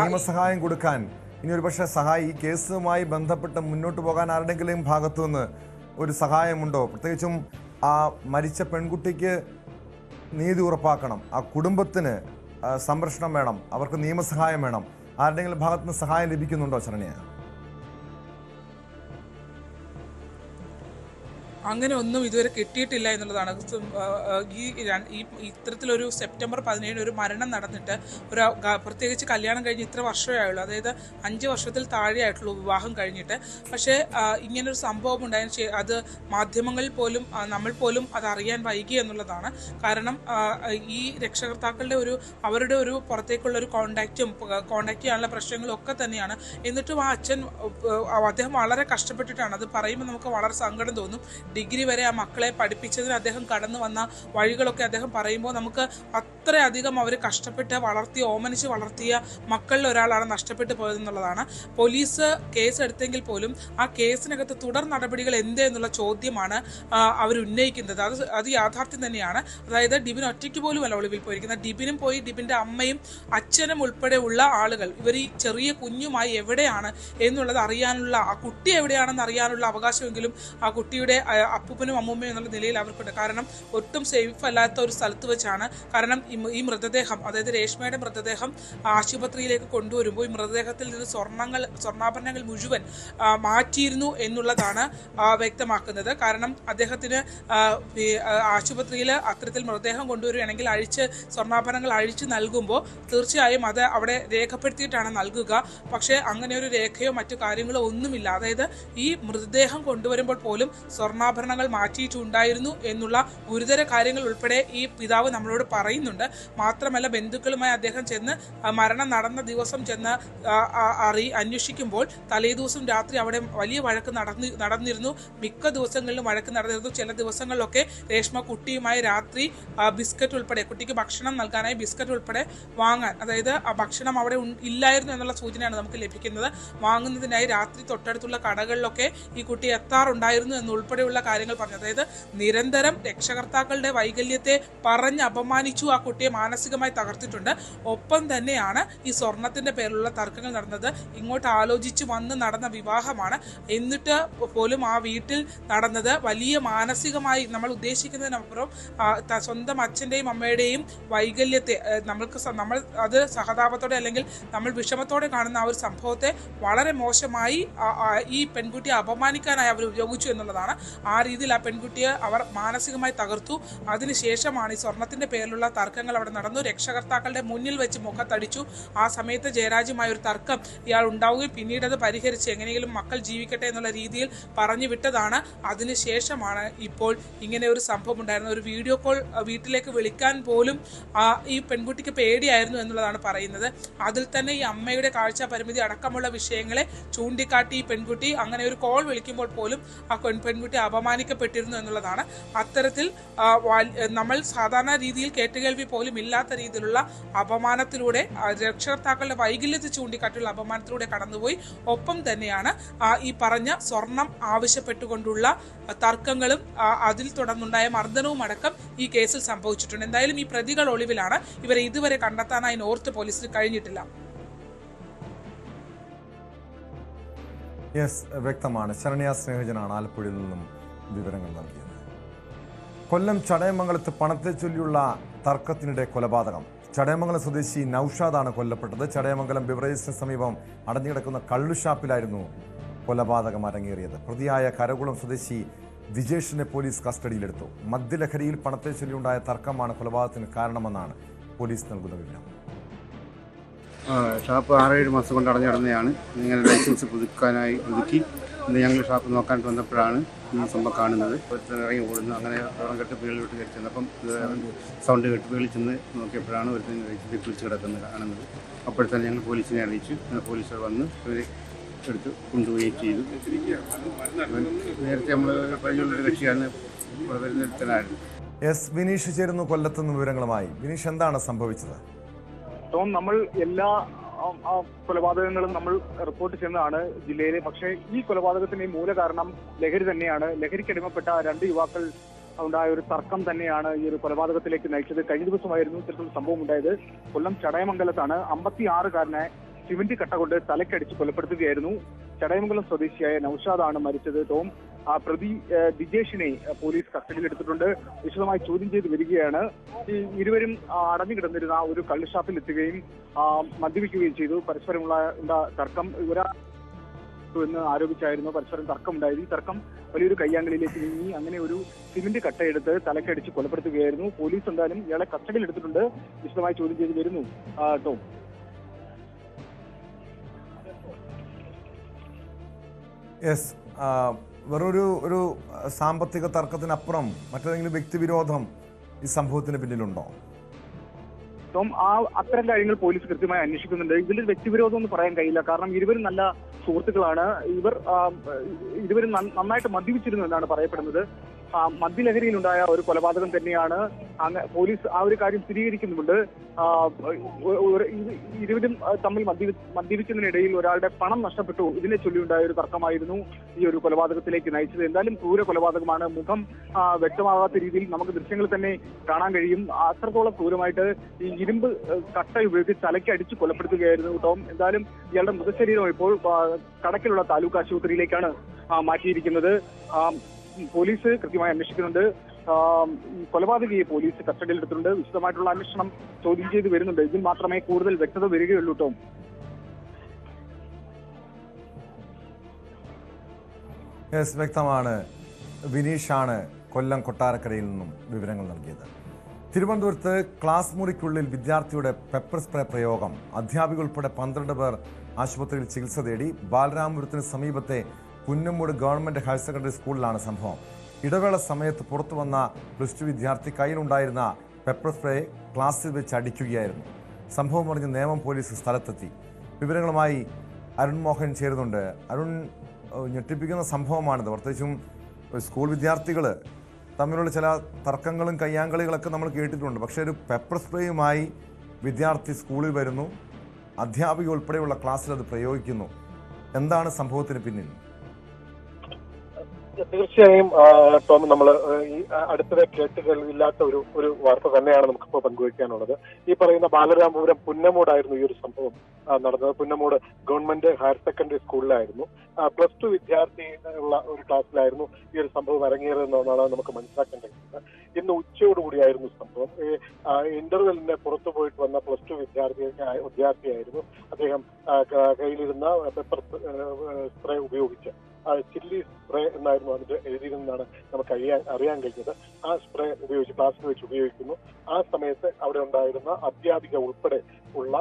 നിയമസഹായം കൊടുക്കാൻ ഇനി ഒരുപക്ഷെ ഈ കേസുമായി ബന്ധപ്പെട്ട് മുന്നോട്ട് പോകാൻ ആരുടെങ്കിലും ഭാഗത്തുനിന്ന് ഒരു സഹായമുണ്ടോ? പ്രത്യേകിച്ചും ആ മരിച്ച പെൺകുട്ടിക്ക് നീതി ഉറപ്പാക്കണം, ആ കുടുംബത്തിന് സംരക്ഷണം വേണം, അവർക്ക് നിയമസഹായം വേണം. ആരുടെങ്കിലും ഭാഗത്തുനിന്ന് സഹായം ലഭിക്കുന്നുണ്ടോ ശരണ്യ? അങ്ങനെ ഒന്നും ഇതുവരെ കിട്ടിയിട്ടില്ല എന്നുള്ളതാണ്. ഈ ഇത്തരത്തിലൊരു സെപ്റ്റംബർ 17 ഒരു മരണം നടന്നിട്ട് പ്രത്യേകിച്ച് കല്യാണം കഴിഞ്ഞ് ഇത്ര വർഷമേ ആയുള്ളൂ, അതായത് 5 വർഷത്തിൽ താഴെയായിട്ടുള്ളൂ വിവാഹം കഴിഞ്ഞിട്ട്. പക്ഷേ ഇങ്ങനൊരു സംഭവം ഉണ്ടായതിന് അത് മാധ്യമങ്ങളിൽ പോലും നമ്മൾ പോലും അത് അറിയാൻ വൈകി എന്നുള്ളതാണ്. കാരണം ഈ രക്ഷകർത്താക്കളുടെ അവരുടെ ഒരു പുറത്തേക്കുള്ള ഒരു കോണ്ടാക്ട് ചെയ്യാനുള്ള പ്രശ്നങ്ങളും ഒക്കെ തന്നെയാണ്. എന്നിട്ടും ആ അച്ഛൻ അദ്ദേഹം വളരെ കഷ്ടപ്പെട്ടിട്ടാണ്. അത് പറയുമ്പോൾ നമുക്ക് വളരെ സങ്കടം തോന്നും. ഡിഗ്രി വരെ ആ മക്കളെ പഠിപ്പിച്ചതിന് അദ്ദേഹം കടന്നു വന്ന വഴികളൊക്കെ അദ്ദേഹം പറയുമ്പോൾ നമുക്ക് അത്രയധികം അവർ കഷ്ടപ്പെട്ട് ഓമനിച്ച് വളർത്തിയ മക്കളിൽ ഒരാളാണ് നഷ്ടപ്പെട്ടു പോയതെന്നുള്ളതാണ്. പോലീസ് കേസ് എടുത്തെങ്കിൽ പോലും ആ കേസിനകത്ത് തുടർ നടപടികൾ എന്ത് എന്നുള്ള ചോദ്യമാണ് അവർ ഉന്നയിക്കുന്നത്. അത് യാഥാർത്ഥ്യം തന്നെയാണ്. അതായത് ഡിബിൻ ഒറ്റയ്ക്ക് പോലുമല്ല ഒളിവിൽ പോയിരിക്കുന്നത്. ഡിബിനും പോയി ഡിബിൻ്റെ അമ്മയും അച്ഛനും ഉൾപ്പെടെയുള്ള ആളുകൾ ഇവർ ഈ ചെറിയ കുഞ്ഞുമായി എവിടെയാണ് എന്നുള്ളത് അറിയാനുള്ള, ആ കുട്ടി എവിടെയാണെന്ന് അറിയാനുള്ള അവകാശമെങ്കിലും ആ കുട്ടിയുടെ അപ്പൂപ്പനും അമ്മൂമ്മയും എന്നുള്ള നിലയിൽ അവർക്കുണ്ട്. കാരണം ഒട്ടും സേഫ് അല്ലാത്ത ഒരു സ്ഥലത്ത് വെച്ചാണ്. കാരണം ഈ മൃതദേഹം, അതായത് രേഷ്മയുടെ മൃതദേഹം ആശുപത്രിയിലേക്ക് കൊണ്ടുവരുമ്പോൾ ഈ മൃതദേഹത്തിൽ നിന്ന് സ്വർണ്ണാഭരണങ്ങൾ മുഴുവൻ മാറ്റിയിരുന്നു എന്നുള്ളതാണ് വ്യക്തമാക്കുന്നത്. കാരണം അദ്ദേഹത്തിന് ആശുപത്രിയിൽ അത്തരത്തിൽ മൃതദേഹം കൊണ്ടുവരികയാണെങ്കിൽ സ്വർണ്ണാഭരണങ്ങൾ അഴിച്ച് നൽകുമ്പോൾ തീർച്ചയായും അത് അവിടെ രേഖപ്പെടുത്തിയിട്ടാണ് നൽകുക. പക്ഷേ അങ്ങനെ ഒരു രേഖയോ മറ്റു കാര്യങ്ങളോ ഒന്നുമില്ല. അതായത് ഈ മൃതദേഹം കൊണ്ടുവരുമ്പോൾ പോലും സ്വർണ്ണാഭരണങ്ങൾ മാറ്റിയിട്ടുണ്ടായിരുന്നു എന്നുള്ള ഗുരുതര കാര്യങ്ങൾ ഉൾപ്പെടെ ഈ പിതാവ് നമ്മളോട് പറയുന്നുണ്ട്. മാത്രമല്ല ബന്ധുക്കളുമായി അദ്ദേഹം ചെന്ന് മരണം നടന്ന ദിവസം ചെന്ന് അന്വേഷിക്കുമ്പോൾ തലേദിവസം രാത്രി അവിടെ വലിയ വഴക്ക് നടന്നിരുന്നു. മിക്ക ദിവസങ്ങളിലും വഴക്ക് നടന്നിരുന്നു. ചില ദിവസങ്ങളിലൊക്കെ രേഷ്മ കുട്ടിയുമായി രാത്രി ബിസ്ക്കറ്റ് ഉൾപ്പെടെ, കുട്ടിക്ക് ഭക്ഷണം നൽകാനായി ബിസ്ക്കറ്റ് ഉൾപ്പെടെ വാങ്ങാൻ, അതായത് ആ ഭക്ഷണം അവിടെ ഇല്ലായിരുന്നു എന്നുള്ള സൂചനയാണ് നമുക്ക് ലഭിക്കുന്നത്. വാങ്ങുന്നതിനായി രാത്രി തൊട്ടടുത്തുള്ള കടകളിലൊക്കെ ഈ കുട്ടി എത്താറുണ്ടായിരുന്നു എന്നുൾപ്പെടെയുള്ള കാര്യങ്ങൾ പറഞ്ഞു. അതായത് നിരന്തരം രക്ഷകർത്താക്കളുടെ വൈകല്യത്തെ പറഞ്ഞ് അപമാനിച്ചു ആ കുട്ടിയെ മാനസികമായി തകർത്തിട്ടുണ്ട്. ഒപ്പം തന്നെയാണ് ഈ സ്വർണത്തിന്റെ പേരിലുള്ള തർക്കങ്ങൾ നടന്നത്. ഇങ്ങോട്ട് ആലോചിച്ച് വന്ന് നടന്ന വിവാഹമാണ്. എന്നിട്ട് പോലും ആ വീട്ടിൽ നടന്നത് വലിയ മാനസികമായി നമ്മൾ ഉദ്ദേശിക്കുന്നതിനപ്പുറം സ്വന്തം അച്ഛൻ്റെയും അമ്മയുടെയും വൈകല്യത്തെ നമ്മൾ അത് സഹതാപത്തോടെ അല്ലെങ്കിൽ നമ്മൾ വിഷമത്തോടെ കാണുന്ന ആ ഒരു സംഭവത്തെ വളരെ മോശമായി ഈ പെൺകുട്ടിയെ അപമാനിക്കാനായി അവർ ഉപയോഗിച്ചു എന്നുള്ളതാണ്. ആ രീതിയിൽ ആ പെൺകുട്ടിയെ അവർ മാനസികമായി തകർത്തു. അതിനുശേഷമാണ് ഈ സ്വർണത്തിന്റെ പേരിലുള്ള തർക്കങ്ങൾ അവിടെ നടന്നു. രക്ഷകർത്താക്കളുടെ മുന്നിൽ വെച്ച് മുഖത്തടിച്ചു. ആ സമയത്ത് ജയരാജുമായ ഒരു തർക്കം ഇയാൾ ഉണ്ടാവുകയും പിന്നീട് അത് പരിഹരിച്ച് എങ്ങനെയെങ്കിലും മക്കൾ ജീവിക്കട്ടെ എന്നുള്ള രീതിയിൽ പറഞ്ഞു വിട്ടതാണ്. അതിനുശേഷമാണ് ഇപ്പോൾ ഇങ്ങനെ ഒരു സംഭവം ഉണ്ടായിരുന്നത്. ഒരു വീഡിയോ കോൾ വീട്ടിലേക്ക് വിളിക്കാൻ പോലും ഈ പെൺകുട്ടിക്ക് പേടിയായിരുന്നു എന്നുള്ളതാണ് പറയുന്നത്. അതിൽ തന്നെ ഈ അമ്മയുടെ കാഴ്ച പരിമിതി അടക്കമുള്ള വിഷയങ്ങളെ ചൂണ്ടിക്കാട്ടി ഈ പെൺകുട്ടി അങ്ങനെ ഒരു കോൾ വിളിക്കുമ്പോൾ പോലും ആ പെൺകുട്ടി അപമാനിക്കപ്പെട്ടിരുന്നു എന്നുള്ളതാണ്. അത്തരത്തിൽ നമ്മൾ സാധാരണ രീതിയിൽ കേട്ടുകേൾവി പോലും ഇല്ലാത്ത രീതിയിലുള്ള അപമാനത്തിലൂടെ രക്ഷകർത്താക്കളുടെ വൈകല്യത്തെ ചൂണ്ടിക്കാട്ടിയുള്ള അപമാനത്തിലൂടെ കടന്നുപോയി. ഒപ്പം തന്നെയാണ് ഈ പറഞ്ഞ സ്വർണം ആവശ്യപ്പെട്ടുകൊണ്ടുള്ള തർക്കങ്ങളും അതിൽ തുടർന്നുണ്ടായ മർദ്ദനവും അടക്കം ഈ കേസിൽ സംഭവിച്ചിട്ടുണ്ട്. എന്തായാലും ഈ പ്രതികൾ ഒളിവിലാണ്. ഇവരെ ഇതുവരെ കണ്ടെത്താനായി നോർത്ത് പോലീസിന് കഴിഞ്ഞിട്ടില്ല. വ്യക്തമാണ്. ശരണ്യ സ്നേഹജനാണ് ആലപ്പുഴയിൽ നിന്നും വിവരങ്ങൾ നൽകിയത്. കൊല്ലം ചടയമംഗലത്ത് പണത്തെ ചൊല്ലിയുള്ള തർക്കത്തിനിടെ കൊലപാതകം. ചടയമംഗലം സ്വദേശി നൌഷാദാണ് കൊല്ലപ്പെട്ടത്. ചടയമംഗലം ബിവറേജിന് സമീപം അടഞ്ഞുകിടക്കുന്ന കള്ളുഷാപ്പിലായിരുന്നു കൊലപാതകം അരങ്ങേറിയത്. പ്രതിയായ കരകുളം സ്വദേശി വിജേഷിനെ പോലീസ് കസ്റ്റഡിയിലെടുത്തു. മദ്യലഹരിയിൽ പണത്തെ ചൊല്ലിയുണ്ടായ തർക്കമാണ് കൊലപാതകത്തിന് കാരണമെന്നാണ് പോലീസ് നൽകുന്ന വിവരം. ഷാപ്പ് 6-7 മാസം കൊണ്ട് അടഞ്ഞിടുന്നതാണ്. ഇങ്ങനെ ലൈസൻസ് പുതുക്കി ഇന്ന് ഞങ്ങൾ ഷാപ്പ് നോക്കാൻ വന്നപ്പോഴാണ് ഈ സംഭവം കാണുന്നത്. ഇറങ്ങി ഓടുന്നു. അങ്ങനെ കേട്ട് പേളിലോട്ട് കയറി ചെന്നപ്പം സൗണ്ട് കേട്ട് പേളിൽ ചെന്ന് നോക്കിയപ്പോഴാണ് ഒരുത്തിന് കുളിച്ച് കിടക്കുന്നത് കാണുന്നത്. അപ്പോഴത്തന്നെ ഞങ്ങൾ പോലീസിനെ അറിയിച്ചു. പോലീസുകാർ വന്ന് ഇവർ എടുത്ത് കൊണ്ടുപോവുകയും ചെയ്തു. നേരത്തെ നമ്മൾ പരിചയമുള്ളൊരു കക്ഷിയാണ് വരുന്നതിനായിരുന്നു. എസ് വിനീഷ് ചേരുന്നു കൊല്ലത്തുനിന്ന് വിവരങ്ങളുമായി. വിനീഷ്, എന്താണ് സംഭവിച്ചത്? നമ്മൾ എല്ലാ കൊലപാതകങ്ങളും നമ്മൾ റിപ്പോർട്ട് ചെയ്യുന്നതാണ് ജില്ലയിലെ. പക്ഷേ ഈ കൊലപാതകത്തിന്റെ മൂല കാരണം ലഹരി തന്നെയാണ്. ലഹരിക്കടിമപ്പെട്ട 2 യുവാക്കൾ ഉണ്ടായ ഒരു തർക്കം തന്നെയാണ് ഈ ഒരു കൊലപാതകത്തിലേക്ക് നയിച്ചത്. കഴിഞ്ഞ ദിവസമായിരുന്നു ഇത്തരത്തിലുള്ള സംഭവം ഉണ്ടായത്. കൊല്ലം ചടയമംഗലത്താണ് 56-കാരനെ സിമന്റ് കട്ട കൊണ്ട് തലക്കടിച്ച് കൊലപ്പെടുത്തുകയായിരുന്നു. ചടയമംഗലം സ്വദേശിയായ നൌഷാദാണ് മരിച്ചത്. ടോം, പ്രതി ദിജേഷിനെ പോലീസ് കസ്റ്റഡിയിലെടുത്തിട്ടുണ്ട്. വിശദമായി ചോദ്യം ചെയ്ത് വരികയാണ്. ഈ ഇരുവരും അടഞ്ഞു കിടന്നിരുന്ന ഒരു കള്ളുഷാപ്പിൽ എത്തുകയും മദ്യപിക്കുകയും ചെയ്തു. പരസ്പരമുള്ള തർക്കം എന്ന് ആരോപിച്ചായിരുന്നു പരസ്പരം തർക്കമുണ്ടായത്. ഈ തർക്കം വലിയൊരു കയ്യാങ്കളിയിലേക്ക് നീങ്ങി. അങ്ങനെ ഒരു സിമന്റ് കട്ടയെടുത്ത് തലക്കടിച്ച് കൊലപ്പെടുത്തുകയായിരുന്നു. പോലീസ് എന്തായാലും ഇയാളെ കസ്റ്റഡിയിലെടുത്തിട്ടുണ്ട്. വിശദമായി ചോദ്യം ചെയ്ത് വരുന്നു. ടോം, യെസ്, വേറൊരു സാമ്പത്തിക തർക്കത്തിനപ്പുറം മറ്റേതെങ്കിലും വ്യക്തിവിരോധം ഈ സംഭവത്തിന് പിന്നിലുണ്ടോ? ടോം, അത്തരം കാര്യങ്ങൾ പോലീസ് കൃത്യമായി അന്വേഷിക്കുന്നുണ്ട്. ഇതിൽ വ്യക്തിവിരോധം എന്ന് പറയാൻ കഴിയില്ല. കാരണം ഇരുവരും നല്ല സുഹൃത്തുക്കളാണ്. ഇരുവരും നന്നായിട്ട് മദ്യപിച്ചിരുന്നു എന്നാണ് പറയപ്പെടുന്നത്. മദ്യലഹരിയിലുണ്ടായ ഒരു കൊലപാതകം തന്നെയാണ്. പോലീസ് ആ ഒരു കാര്യം സ്ഥിരീകരിക്കുന്നുണ്ട്. ഇരുവരും തമ്മിൽ മദ്യപിച്ചതിനിടയിൽ ഒരാളുടെ പണം നഷ്ടപ്പെട്ടു. ഇതിനെ ചൊല്ലിയുണ്ടായ ഒരു തർക്കമായിരുന്നു ഈ ഒരു കൊലപാതകത്തിലേക്ക് നയിച്ചത്. എന്തായാലും ക്രൂര കൊലപാതകമാണ്. മുഖം വ്യക്തമാകാത്ത രീതിയിൽ നമുക്ക് ദൃശ്യങ്ങൾ തന്നെ കാണാൻ കഴിയും. അത്രത്തോളം ക്രൂരമായിട്ട് ഈ ഇരുമ്പ് കട്ട ഉപയോഗിച്ച് തലയ്ക്ക് അടിച്ച് കൊലപ്പെടുത്തുകയായിരുന്നു ടോം. എന്തായാലും ഇയാളുടെ മൃതശരീരം ഇപ്പോൾ കടക്കിലുള്ള താലൂക്ക് ആശുപത്രിയിലേക്കാണ് മാറ്റിയിരിക്കുന്നത്. പോലീസ് കൃത്യമായി അന്വേഷിക്കുന്നുണ്ട്. കൊലപാതകയെ പോലീസ് കസ്റ്റഡിയിലെടുത്തിട്ടുണ്ട്. വിശദമായിട്ടുള്ള അന്വേഷണം ചോദ്യം ചെയ്ത് വരുന്നുണ്ട്. ഇതിൽ മാത്രമേ കൂടുതൽ വ്യക്തത വരികയുള്ളൂ ടോം. യെസ്, വ്യക്തമാണ്. വിനീഷാണ് കൊല്ലം കൊട്ടാരക്കരയിൽ നിന്നും വിവരങ്ങൾ നൽകിയത്. തിരുവനന്തപുരത്ത് ക്ലാസ് മുറിക്കുള്ളിൽ വിദ്യാർത്ഥിയുടെ പെപ്പർ സ്പ്രേ പ്രയോഗം. അധ്യാപിക ഉൾപ്പെടെ 12 പേർ ആശുപത്രിയിൽ ചികിത്സ തേടി. ബാലരാമപുരത്തിന് സമീപത്തെ പുന്നമ്മൂട് ഗവൺമെന്റ് ഹയർ സെക്കൻഡറി സ്കൂളിലാണ് സംഭവം. ഇടവേള സമയത്ത് പുറത്തു വന്ന +2 വിദ്യാർത്ഥി കയ്യിലുണ്ടായിരുന്ന പെപ്പർ സ്പ്രേ ക്ലാസ്സിൽ വെച്ച് അടിക്കുകയായിരുന്നു. സംഭവം അറിഞ്ഞ് നേമം പോലീസ് സ്ഥലത്തെത്തി. വിവരങ്ങളുമായി അരുൺ മോഹൻ ചേരുന്നുണ്ട്. അരുൺ, ഞെട്ടിപ്പിക്കുന്ന സംഭവമാണിത്. പ്രത്യേകിച്ചും സ്കൂൾ വിദ്യാർത്ഥികൾ തമ്മിലുള്ള ചില തർക്കങ്ങളും കയ്യാങ്കളികളൊക്കെ നമ്മൾ കേട്ടിട്ടുണ്ട്. പക്ഷേ ഒരു പെപ്പർ സ്പ്രേയുമായി വിദ്യാർത്ഥി സ്കൂളിൽ വരുന്നു, അധ്യാപിക ഉൾപ്പെടെയുള്ള ക്ലാസ്സിൽ അത് പ്രയോഗിക്കുന്നു. എന്താണ് സംഭവത്തിന് പിന്നിൽ? തീർച്ചയായും ടോം, നമ്മൾ ഈ അടുത്തിടെ കേട്ടുകളില്ലാത്ത ഒരു വാർത്ത തന്നെയാണ് നമുക്കിപ്പോൾ പങ്കുവയ്ക്കാനുള്ളത്. ഈ പറയുന്ന ബാലരാമപുരം പുന്നമൂടായിരുന്നു ഈ ഒരു സംഭവം നടന്നത്. പുന്നമൂട് ഗവൺമെന്റ് ഹയർ സെക്കൻഡറി സ്കൂളിലായിരുന്നു. +2 വിദ്യാർത്ഥി ഉള്ള ഒരു ക്ലാസ്സിലായിരുന്നു ഈ ഒരു സംഭവം അരങ്ങേറുന്നതെന്നാണ് നമുക്ക് മനസ്സിലാക്കാൻ കഴിയുന്നത്. ഇന്ന് ഉച്ചയോടുകൂടിയായിരുന്നു സംഭവം. ഇന്റർവെല്ലിന് പുറത്തു പോയിട്ട് വന്ന +2 വിദ്യാർത്ഥിയായിരുന്നു. അദ്ദേഹം കയ്യിലിരുന്ന പെപ്പർ സ്പ്രേ ഉപയോഗിച്ച് ചില്ലി സ്പ്രേ എന്നായിരുന്നു അതിന്റെ എഴുതിയിരുന്നതാണ് നമുക്ക് അറിയാൻ കഴിഞ്ഞത്. ആ സ്പ്രേ ഉപയോഗിച്ച് ക്ലാസ്സിൽ വെച്ച് ഉപയോഗിക്കുന്നു. ആ സമയത്ത് അവിടെ ഉണ്ടായിരുന്ന അധ്യാപിക ഉൾപ്പെടെയുള്ള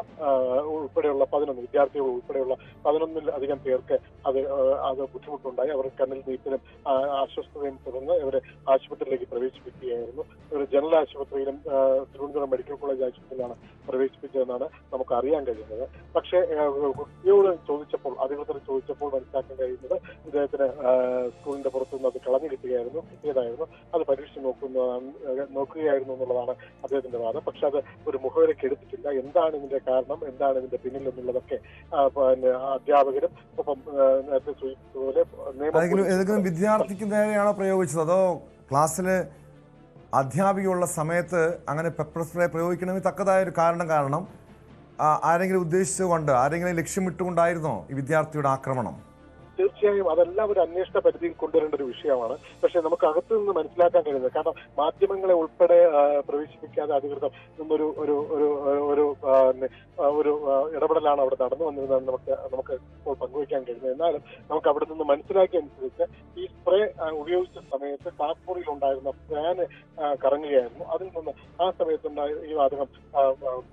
11 വിദ്യാർത്ഥികൾ ഉൾപ്പെടെയുള്ള 11-ലധികം പേർക്ക് അത് ബുദ്ധിമുട്ടുണ്ടായി. അവർ കണ്ണിൽ നീപ്പിനും അസ്വസ്ഥതയും തുടർന്ന് ഇവരെ ആശുപത്രിയിലേക്ക് പ്രവേശിപ്പിക്കുകയായിരുന്നു. ഇവർ ജനറൽ ആശുപത്രിയിലും തിരുവനന്തപുരം മെഡിക്കൽ കോളേജ് ആശുപത്രിയിലാണ് പ്രവേശിപ്പിച്ചതെന്നാണ് നമുക്ക് അറിയാൻ കഴിയുന്നത്. പക്ഷേ കുട്ടിയോട് ചോദിച്ചപ്പോൾ, അധികൃതർ ചോദിച്ചപ്പോൾ മനസ്സിലാക്കാൻ കഴിയുന്നത് ഇദ്ദേഹത്തിന് സ്കൂളിന്റെ പുറത്തുനിന്ന് അത് കളഞ്ഞു കിട്ടിയതായിരുന്നു. അത് പരീക്ഷിച്ച് നോക്കുകയായിരുന്നു എന്നുള്ളതാണ് അദ്ദേഹത്തിന്റെ വാദം. പക്ഷെ അത് ഒരു മുഖവിലേക്ക് എടുത്തിട്ടില്ല. എന്താണ് ഇതിന്റെ കാരണം, എന്താണ് ഇതിന്റെ പിന്നിൽ എന്നുള്ളതൊക്കെ അധ്യാപകരും ഒപ്പം നേരത്തെ സൂചിപ്പിച്ചതുപോലെ ഏതെങ്കിലും വിദ്യാർത്ഥിക്ക് നേരെയാണോ പ്രയോഗിച്ചത്, അതോ ക്ലാസ്സില് അധ്യാപികയുള്ള സമയത്ത് അങ്ങനെ പെപ്പർ സ്പ്രേ പ്രയോഗിക്കണമെങ്കിൽ തക്കതായ ഒരു കാരണം ആരെങ്കിലും ഉദ്ദേശിച്ചുകൊണ്ട്, ആരെങ്കിലും ലക്ഷ്യമിട്ടുകൊണ്ടായിരുന്നോ ഈ വിദ്യാർത്ഥിയുടെ ആക്രമണം? തീർച്ചയായും അതെല്ലാം ഒരു അന്വേഷണ പരിധിയിൽ കൊണ്ടുവരേണ്ട ഒരു വിഷയമാണ്. പക്ഷെ നമുക്ക് അകത്തു നിന്ന് മനസ്സിലാക്കാൻ കഴിയുന്നത്, കാരണം മാധ്യമങ്ങളെ ഉൾപ്പെടെ പ്രവേശിപ്പിക്കാതെ അധികൃതർ നിന്നൊരു ഇടപെടലാണ് അവിടെ നടന്നു വന്നിരുന്നത് നമുക്ക് ഇപ്പോൾ പങ്കുവയ്ക്കാൻ കഴിയുന്നത്. എന്നാലും നമുക്ക് അവിടെ നിന്ന് മനസ്സിലാക്കിയ അനുസരിച്ച് ഈ സ്പ്രേ ഉപയോഗിച്ച സമയത്ത് ക്ലാസ് മുറിയിൽ ഉണ്ടായിരുന്ന ഫാൻ കറങ്ങുകയായിരുന്നു. അതിൽ നിന്ന് ആ സമയത്തുണ്ടായ ഈ വാതകം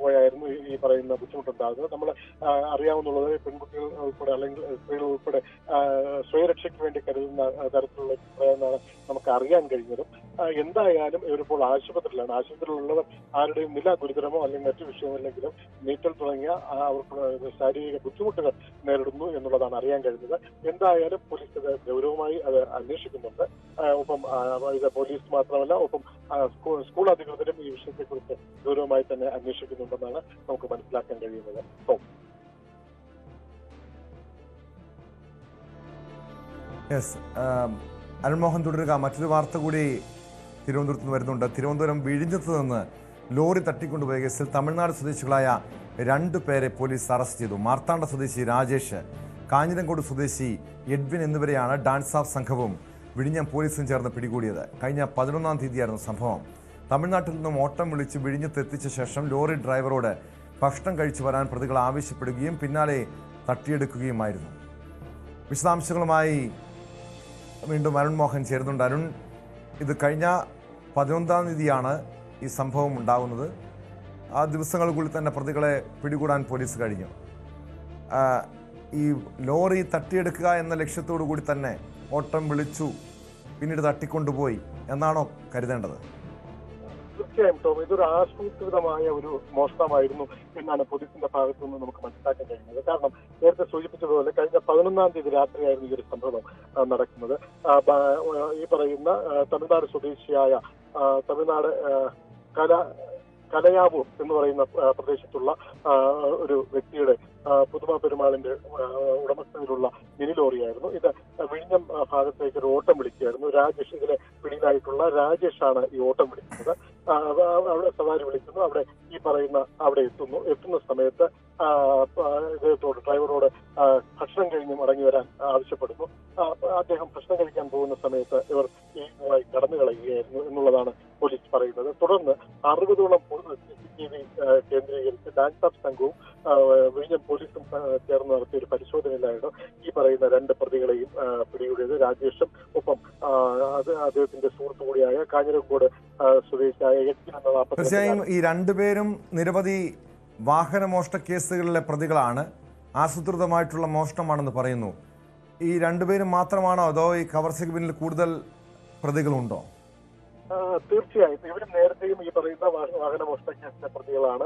പോയായിരുന്നു ഈ പറയുന്ന ബുദ്ധിമുട്ടുണ്ടാകുന്നത്. നമ്മൾ അറിയാവുന്നുള്ളത് പെൺകുട്ടികൾ ഉൾപ്പെടെ അല്ലെങ്കിൽ സ്ത്രീകൾ ഉൾപ്പെടെ സ്വയരക്ഷയ്ക്ക് വേണ്ടി കരുതുന്ന തരത്തിലുള്ള എന്നാണ് നമുക്ക് അറിയാൻ കഴിഞ്ഞതും. എന്തായാലും ഇവരിപ്പോൾ ആശുപത്രിയിലാണ്. ആശുപത്രിയിലുള്ളവർ ആരുടെയും നില ഗുരുതരമോ അല്ലെങ്കിൽ മറ്റു വിഷയമല്ലെങ്കിലും നീറ്റൽ തുടങ്ങിയ അവർക്ക് ശാരീരിക ബുദ്ധിമുട്ടുകൾ നേരിടുന്നു എന്നുള്ളതാണ് അറിയാൻ കഴിഞ്ഞത്. എന്തായാലും പോലീസ് ഇത് ഗൗരവമായി അത് അന്വേഷിക്കുന്നുണ്ട്. ഒപ്പം ഇത് പോലീസ് മാത്രമല്ല, ഒപ്പം സ്കൂൾ അധികൃതരും ഈ വിഷയത്തെക്കുറിച്ച് ഗൗരവമായി തന്നെ അന്വേഷിക്കുന്നുണ്ടെന്നാണ് നമുക്ക് മനസ്സിലാക്കാൻ കഴിയുന്നത്. യെസ്, അരുൺമോഹൻ തുടരുക. മറ്റൊരു വാർത്ത കൂടി തിരുവനന്തപുരത്ത് നിന്ന് വരുന്നുണ്ട്. തിരുവനന്തപുരം വിഴിഞ്ഞത്ത് നിന്ന് ലോറി തട്ടിക്കൊണ്ടുപോയ കേസിൽ തമിഴ്നാട് സ്വദേശികളായ 2 പേരെ പോലീസ് അറസ്റ്റ് ചെയ്തു. മാർത്താണ്ഡ സ്വദേശി രാജേഷ്, കാഞ്ഞിരങ്കോട് സ്വദേശി എഡ്വിൻ എന്നിവരെയാണ് ഡാൻസ് ഓഫ് സംഘവും വിഴിഞ്ഞം പോലീസും ചേർന്ന് പിടികൂടിയത്. കഴിഞ്ഞ 11-ാം തീയതിയായിരുന്നു സംഭവം. തമിഴ്നാട്ടിൽ നിന്നും ഓട്ടം വിളിച്ച് വിഴിഞ്ഞത്ത് എത്തിച്ച ശേഷം ലോറി ഡ്രൈവറോട് ഭക്ഷണം കഴിച്ചു വരാൻ പ്രതികൾ ആവശ്യപ്പെടുകയും പിന്നാലെ തട്ടിയെടുക്കുകയുമായിരുന്നു. വിശദാംശങ്ങളുമായി വീണ്ടും അരുൺമോഹൻ ചേരുന്നുണ്ട്. അരുൺ, ഇത് കഴിഞ്ഞ 11-ാം തീയതിയാണ് ഈ സംഭവം ഉണ്ടാകുന്നത്. ആ ദിവസങ്ങൾക്കുള്ളിൽ തന്നെ പ്രതികളെ പിടികൂടാൻ പോലീസ് കഴിഞ്ഞു. ഈ ലോറി തട്ടിയെടുക്കുക എന്ന ലക്ഷ്യത്തോടു കൂടി തന്നെ ഓട്ടം വിളിച്ചു, പിന്നീട് തട്ടിക്കൊണ്ടുപോയി എന്നാണോ കരുതേണ്ടത്? തീർച്ചയായും ടോം, ഇതൊരു ആസൂത്രിതമായ ഒരു മോഷണമായിരുന്നു എന്നാണ് പോലീസിന്റെ ഭാഗത്തു നിന്ന് നമുക്ക് മനസ്സിലാക്കാൻ കഴിയുന്നത്. കാരണം നേരത്തെ സൂചിപ്പിച്ചതുപോലെ കഴിഞ്ഞ 11-ാം തീയതി രാത്രിയായിരുന്നു ഈ ഒരു സംഭവം നടക്കുന്നത്. ഈ പറയുന്ന തമിഴ്നാട് സ്വദേശിയായ തമിഴ്നാട് കലയാവൂർ എന്ന് പറയുന്ന പ്രദേശത്തുള്ള ഒരു വ്യക്തിയുടെ പുതുമ പെരുമാളിന്റെ ഉടമസ്ഥതയിലുള്ള മിനി ലോറിയായിരുന്നു ഇത്. വിഴിഞ്ഞം ഭാഗത്തേക്ക് ഒരു ഓട്ടം വിളിക്കുകയായിരുന്നു. രാജേഷ്, ഇതിലെ പിടിയിലായിട്ടുള്ള രാജേഷാണ് ഈ ഓട്ടം വിളിക്കുന്നത്. അവിടെ സവാരി വിളിക്കുന്നു. അവിടെ ഈ പറയുന്ന അവിടെ എത്തുന്ന സമയത്ത് ഇദ്ദേഹത്തോട്, ഡ്രൈവറോട് ഭക്ഷണം കഴിഞ്ഞ് മടങ്ങി വരാൻ ആവശ്യപ്പെടുന്നു. അദ്ദേഹം ഭക്ഷണം കഴിക്കാൻ പോകുന്ന സമയത്ത് ഇവർ ഈ കടന്നു കളയുകയായിരുന്നു എന്നുള്ളതാണ് പോലീസ് പറയുന്നത്. തുടർന്ന് 60ഓളം CCTV കേന്ദ്രീകരിച്ച് ഡാൻസ് ഓഫ് സംഘവും വിഴിഞ്ഞം പോലീസും ചേർന്ന് നടത്തിയ ഒരു പരിശോധനയിലായിരുന്നു ഈ പറയുന്ന 2 പ്രതികളെയും പിടികൂടിയത്. രാജേഷും ഒപ്പം അദ്ദേഹത്തിന്റെ സുഹൃത്തു കൂടിയായ കാഞ്ഞിരക്കോട് സ്വദേശിയായ എഡ്വിൻ എന്ന 40. തീർച്ചയായും ഈ 2 പേരും നിരവധി വാഹനമോഷണ കേസുകളിലെ പ്രതികളാണ്. ആസൂത്രിതമായിട്ടുള്ള മോഷണമാണെന്ന് പറയുന്നു. ഈ 2 പേരും മാത്രമാണോ, അതോ ഈ കവർച്ചയ്ക്ക് പിന്നിൽ കൂടുതൽ പ്രതികളുണ്ടോ? തീർച്ചയായും ഇവരും നേരത്തെയും ഈ പറയുന്ന വാഹന മോഷണ കേസിലെ പ്രതികളാണ്.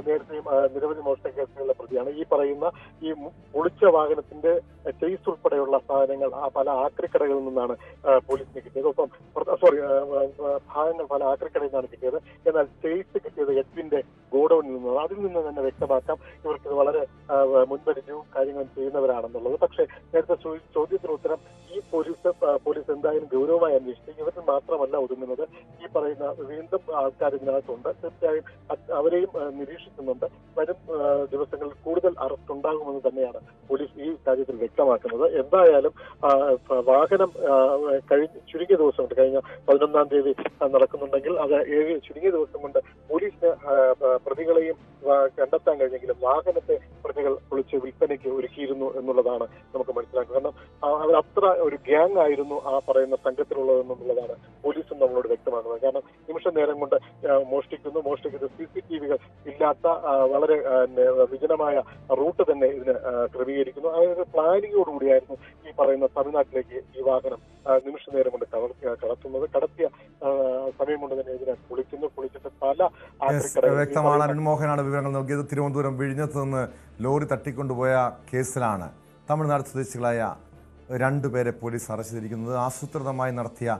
നേരത്തെയും നിരവധി മോഷണ കേസുകളിലെ പ്രതിയാണ്. ഈ പറയുന്ന ഈ പൊളിച്ച വാഹനത്തിന്റെ ചെയ്സ് ഉൾപ്പെടെയുള്ള സാധനങ്ങൾ പല ആക്രിക്കടകളിൽ നിന്നാണ് പോലീസിന് കിട്ടിയത്. ഒപ്പം ഭാഗങ്ങൾ പല ആക്രിക്കടയിൽ നിന്നാണ് കിട്ടിയത്. എന്നാൽ ചെയ്സ് കിട്ടിയത് എഡ്വിന്റെ ഗോഡൌണിൽ നിന്നാണ്. അതിൽ നിന്ന് തന്നെ വ്യക്തമാക്കാം ഇവർക്ക് വളരെ മുൻപരിചയവും കാര്യങ്ങളും ചെയ്യുന്നവരാണെന്നുള്ളത്. പക്ഷേ നേരത്തെ ചോദ്യത്തിന് ഉത്തരം ഈ പോലീസ് എന്തായാലും ഗൗരവമായി അന്വേഷിച്ചു. ഇവരിൽ മാത്രമല്ല ഒതുങ്ങുന്നത്. ഈ പറയുന്ന വീണ്ടും ആൾക്കാർ ഇതിനകത്തുണ്ട്. തീർച്ചയായും അവരെയും നിരീക്ഷിക്കുന്നുണ്ട്. വരും ദിവസങ്ങളിൽ കൂടുതൽ അറസ്റ്റ് ഉണ്ടാകുമെന്ന് തന്നെയാണ് പോലീസ് ഈ കാര്യത്തിൽ വ്യക്തമാക്കുന്നത്. എന്തായാലും വാഹനം ചുരുങ്ങിയ ദിവസം കൊണ്ട്, കഴിഞ്ഞ 11-ാം തീയതി നടക്കുന്നുണ്ടെങ്കിൽ അത് ചുരുങ്ങിയ ദിവസം കൊണ്ട് പോലീസിന് പ്രതികളെയും കണ്ടെത്താൻ കഴിഞ്ഞെങ്കിലും വാഹനത്തെ പ്രതികൾ പൊളിച്ച് വിൽപ്പനയ്ക്ക് ഒരുക്കിയിരുന്നു എന്നുള്ളതാണ് നമുക്ക് മനസ്സിലാക്കുക. കാരണം അവർ അത്ര ഒരു ഗ്യാങ് ആയിരുന്നു ആ പറയുന്ന സംഘത്തിലുള്ളതെന്നുള്ളതാണ് പോലീസും നമ്മളോട് വ്യക്തമാക്കുന്നത്. കാരണം നിമിഷ നേരം കൊണ്ട് മോഷ്ടിക്കുന്ന CCTVകൾ ഇല്ലാത്ത വളരെ വിജനമായ റൂട്ട് തന്നെ ഇതിന് ക്രമീകരിക്കുന്നു. അതായത് പ്ലാനിങ്ങോടുകൂടിയായിരുന്നു ഈ പറയുന്ന തമിഴ്നാട്ടിലേക്ക് ഈ വാഹനം നിമിഷ നേരം കൊണ്ട് കടത്തുന്നത്. കടത്തിയ സമയം കൊണ്ട് തന്നെ ഇതിനെ പൊളിച്ചിട്ട് പല വ്യക്തമാണ്. അരുൺമോഹനാണ് വിവരങ്ങൾ നൽകിയത്. തിരുവനന്തപുരം വിഴിഞ്ഞത്ത് നിന്ന് ലോറി തട്ടിക്കൊണ്ടുപോയ കേസിലാണ് തമിഴ്നാട് സ്വദേശികളായ 2 പേരെ പോലീസ് അറസ്റ്റ് ചെയ്തിരിക്കുന്നത്. ആസൂത്രിതമായി നടത്തിയ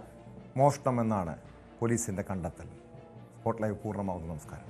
മോഷണമെന്നാണ് പോലീസിന്റെ കണ്ടെത്തൽ. സ്പോട്ട് ലൈവ് പൂർണ്ണമാകുന്നു. നമസ്കാരം.